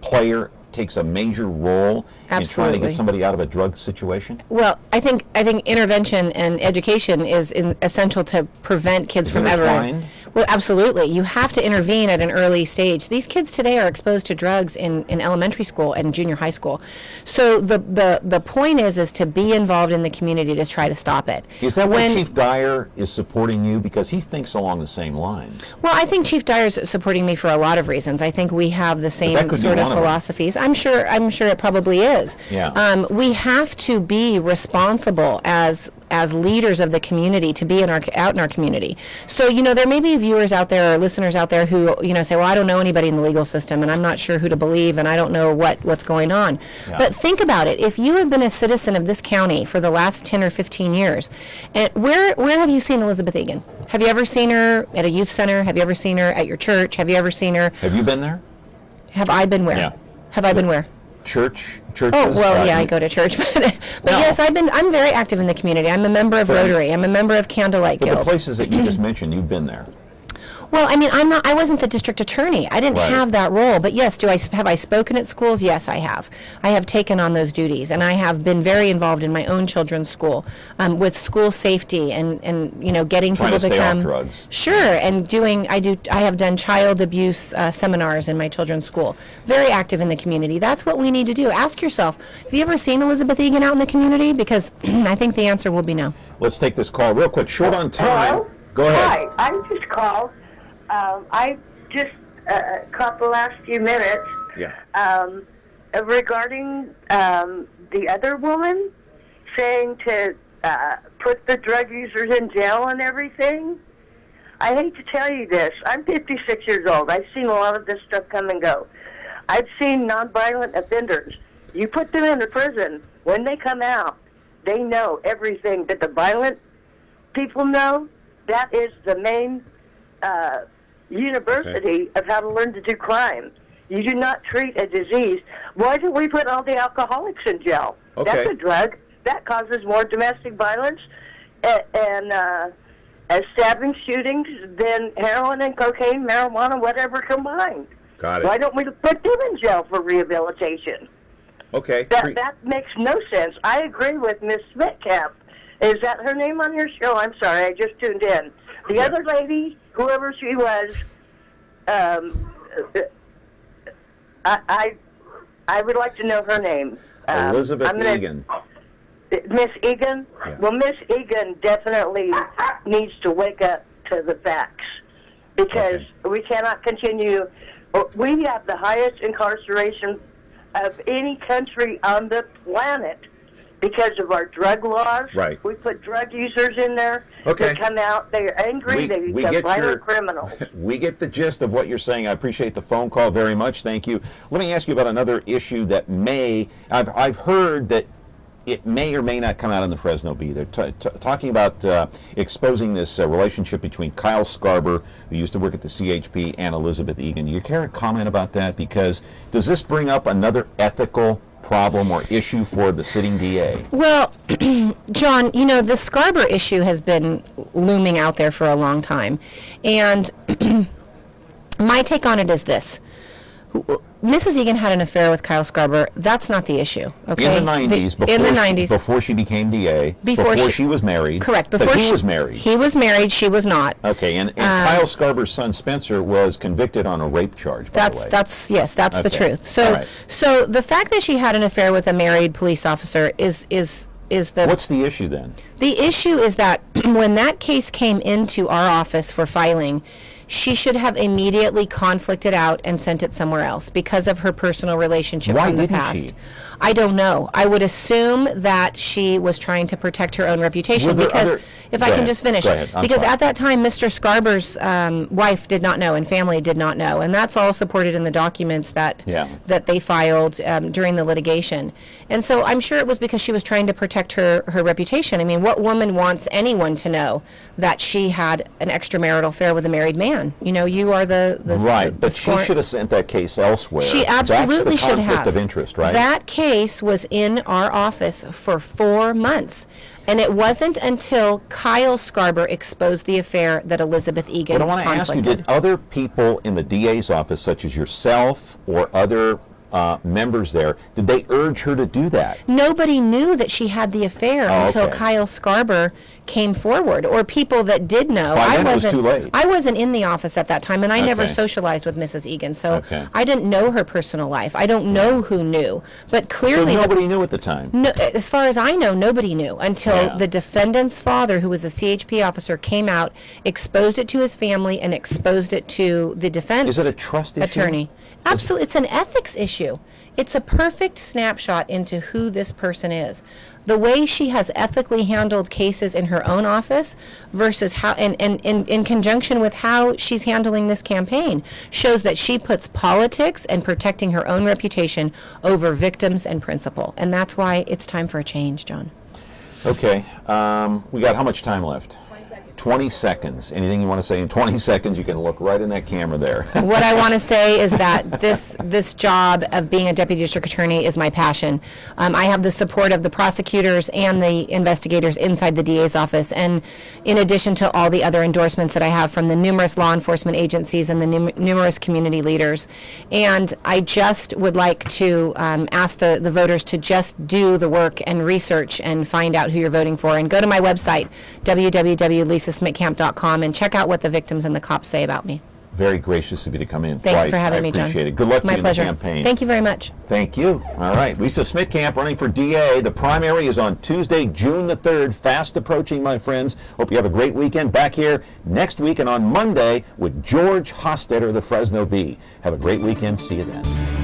[SPEAKER 2] player, takes a major role in trying to get somebody out of a drug situation?
[SPEAKER 9] Well, I think intervention and education is essential to prevent kids from ever. Well, absolutely. You have to intervene at an early stage. These kids today are exposed to drugs in elementary school and junior high school. So the point is to be involved in the community to try to stop it.
[SPEAKER 2] Is that why Chief Dyer is supporting you? Because he thinks along the same lines.
[SPEAKER 9] Well, I think Chief Dyer is supporting me for a lot of reasons. I think we have the same sort of philosophies. I'm sure it probably is.
[SPEAKER 2] Yeah.
[SPEAKER 9] We have to be responsible as as leaders of the community to be out in our community. So, there may be viewers out there or listeners out there who, say, well, I don't know anybody in the legal system, and I'm not sure who to believe, and I don't know what's going on. Yeah. But think about it. If you have been a citizen of this county for the last 10 or 15 years, and where have you seen Elizabeth Egan? Have you ever seen her at a youth center? Have you ever seen her at your church? Have you ever seen her?
[SPEAKER 2] Have you been there?
[SPEAKER 9] Have I been where?
[SPEAKER 2] Yeah.
[SPEAKER 9] Have I been where?
[SPEAKER 2] Churches?
[SPEAKER 9] Oh, well, yeah, I go to church. But yes, I'm very active in the community. I'm a member of Rotary. I'm a member of Candlelight Guild.
[SPEAKER 2] But the places that you just mentioned, you've been there.
[SPEAKER 9] Well, I wasn't the district attorney. I didn't have that role. But yes, have I spoken at schools? Yes, I have. I have taken on those duties, and I have been very involved in my own children's school with school safety and getting
[SPEAKER 2] people to
[SPEAKER 9] come.
[SPEAKER 2] Off drugs.
[SPEAKER 9] Sure, and I have done child abuse seminars in my children's school. Very active in the community. That's what we need to do. Ask yourself, have you ever seen Elizabeth Egan out in the community? Because I think the answer will be no.
[SPEAKER 2] Let's take this call real quick. Short on time.
[SPEAKER 3] Hello?
[SPEAKER 2] Go ahead.
[SPEAKER 3] Hi, I just called. I just caught the last few minutes regarding the other woman saying to put the drug users in jail and everything. I hate to tell you this. I'm 56 years old. I've seen a lot of this stuff come and go. I've seen nonviolent offenders. You put them in the prison. When they come out, they know everything that the violent people know. That is the main university of how to learn to do crime. You do not treat a disease. Why do we put all the alcoholics in jail?
[SPEAKER 2] Okay.
[SPEAKER 3] That's a drug. That causes more domestic violence and stabbing, shootings than heroin and cocaine, marijuana, whatever combined.
[SPEAKER 2] Got it.
[SPEAKER 3] Why don't we put them in jail for rehabilitation?
[SPEAKER 2] Okay.
[SPEAKER 3] That makes no sense. I agree with Miss Smittcamp. Is that her name on your show? I'm sorry, I just tuned in. The other lady, whoever she was, I would like to know her name.
[SPEAKER 2] Elizabeth Egan.
[SPEAKER 3] Miss Egan?
[SPEAKER 2] Yeah.
[SPEAKER 3] Well, Miss Egan definitely needs to wake up to the facts because we cannot continue. We have the highest incarceration of any country on the planet because of our drug laws.
[SPEAKER 2] Right.
[SPEAKER 3] We put drug users in there.
[SPEAKER 2] Okay.
[SPEAKER 3] They come out, they're angry, they become violent criminals.
[SPEAKER 2] We get the gist of what you're saying. I appreciate the phone call very much. Thank you. Let me ask you about another issue that I've heard that it may or may not come out in the Fresno Bee. They're talking about exposing this relationship between Kyle Scarber, who used to work at the CHP, and Elizabeth Egan. Do you care to comment about that? Because does this bring up another ethical problem or issue for the sitting DA?
[SPEAKER 9] Well, John, the Scarber issue has been looming out there for a long time. And my take on it is this. Mrs. Egan had an affair with Kyle Scarber. That's not the issue. Okay?
[SPEAKER 2] In the 90s, before she became DA, before she was married.
[SPEAKER 9] Correct.
[SPEAKER 2] Before he was married.
[SPEAKER 9] He was married. She was not.
[SPEAKER 2] Okay, and Kyle Scarber's son Spencer was convicted on a rape charge.
[SPEAKER 9] That's the truth. So the fact that she had an affair with a married police officer is the.
[SPEAKER 2] What's the issue then?
[SPEAKER 9] The issue is that when that case came into our office for filing, she should have immediately conflicted out and sent it somewhere else because of her personal relationship from the past.
[SPEAKER 2] Why didn't she?
[SPEAKER 9] I don't know. I would assume that she was trying to protect her own reputation because, if I can just finish, because at that time, Mr. Scarber's wife did not know and family did not know, and that's all supported in the documents that they filed during the litigation. And so I'm sure it was because she was trying to protect her reputation. I mean, what woman wants anyone to know that she had an extramarital affair with a married man? You are the
[SPEAKER 2] right, but she should have sent that case elsewhere.
[SPEAKER 9] She absolutely should have.
[SPEAKER 2] That's the conflict of interest, right?
[SPEAKER 9] That case was in our office for 4 months. And it wasn't until Kyle Scarber exposed the affair that Elizabeth Egan conflicted.
[SPEAKER 2] But I want to ask you, did other people in the DA's office, such as yourself or other members there, did they urge her to do that?
[SPEAKER 9] Nobody knew that she had the affair until Kyle Scarber came forward, or people that did know.
[SPEAKER 2] By then it was too late.
[SPEAKER 9] I wasn't in the office at that time, and I never socialized with Mrs. Egan, so I didn't know her personal life. I don't know who knew, but clearly...
[SPEAKER 2] So nobody knew at the time?
[SPEAKER 9] No, as far as I know, nobody knew until the defendant's father, who was a CHP officer, came out, exposed it to his family, and exposed it to the defense
[SPEAKER 2] Is it a trust issue?
[SPEAKER 9] attorney. Absolutely. It's an ethics issue. It's a perfect snapshot into who this person is. The way she has ethically handled cases in her own office versus how, and in conjunction with how she's handling this campaign, shows that she puts politics and protecting her own reputation over victims and principle. And that's why it's time for a change, John.
[SPEAKER 2] Okay. We got how much time left? 20 seconds. Anything you want to say in 20 seconds? You can look right in that camera there.
[SPEAKER 9] What I want to say is that this job of being a deputy district attorney is my passion. I have the support of the prosecutors and the investigators inside the DA's office, and in addition to all the other endorsements that I have from the numerous law enforcement agencies and the numerous community leaders. And I just would like to ask the voters to just do the work and research and find out who you're voting for, and go to my website, www.lisasmittcamp.com, and check out what the victims and the cops say about me.
[SPEAKER 2] Very gracious of you to come in
[SPEAKER 9] Thank
[SPEAKER 2] twice.
[SPEAKER 9] you for having me, John.
[SPEAKER 2] I appreciate it. Good luck to you in the campaign.
[SPEAKER 9] Thank you very much.
[SPEAKER 2] Thank you. All right. Lisa Smittcamp running for DA. The primary is on Tuesday, June the 3rd. Fast approaching, my friends. Hope you have a great weekend. Back here next week and on Monday with George Hostetter, the Fresno Bee. Have a great weekend. See you then.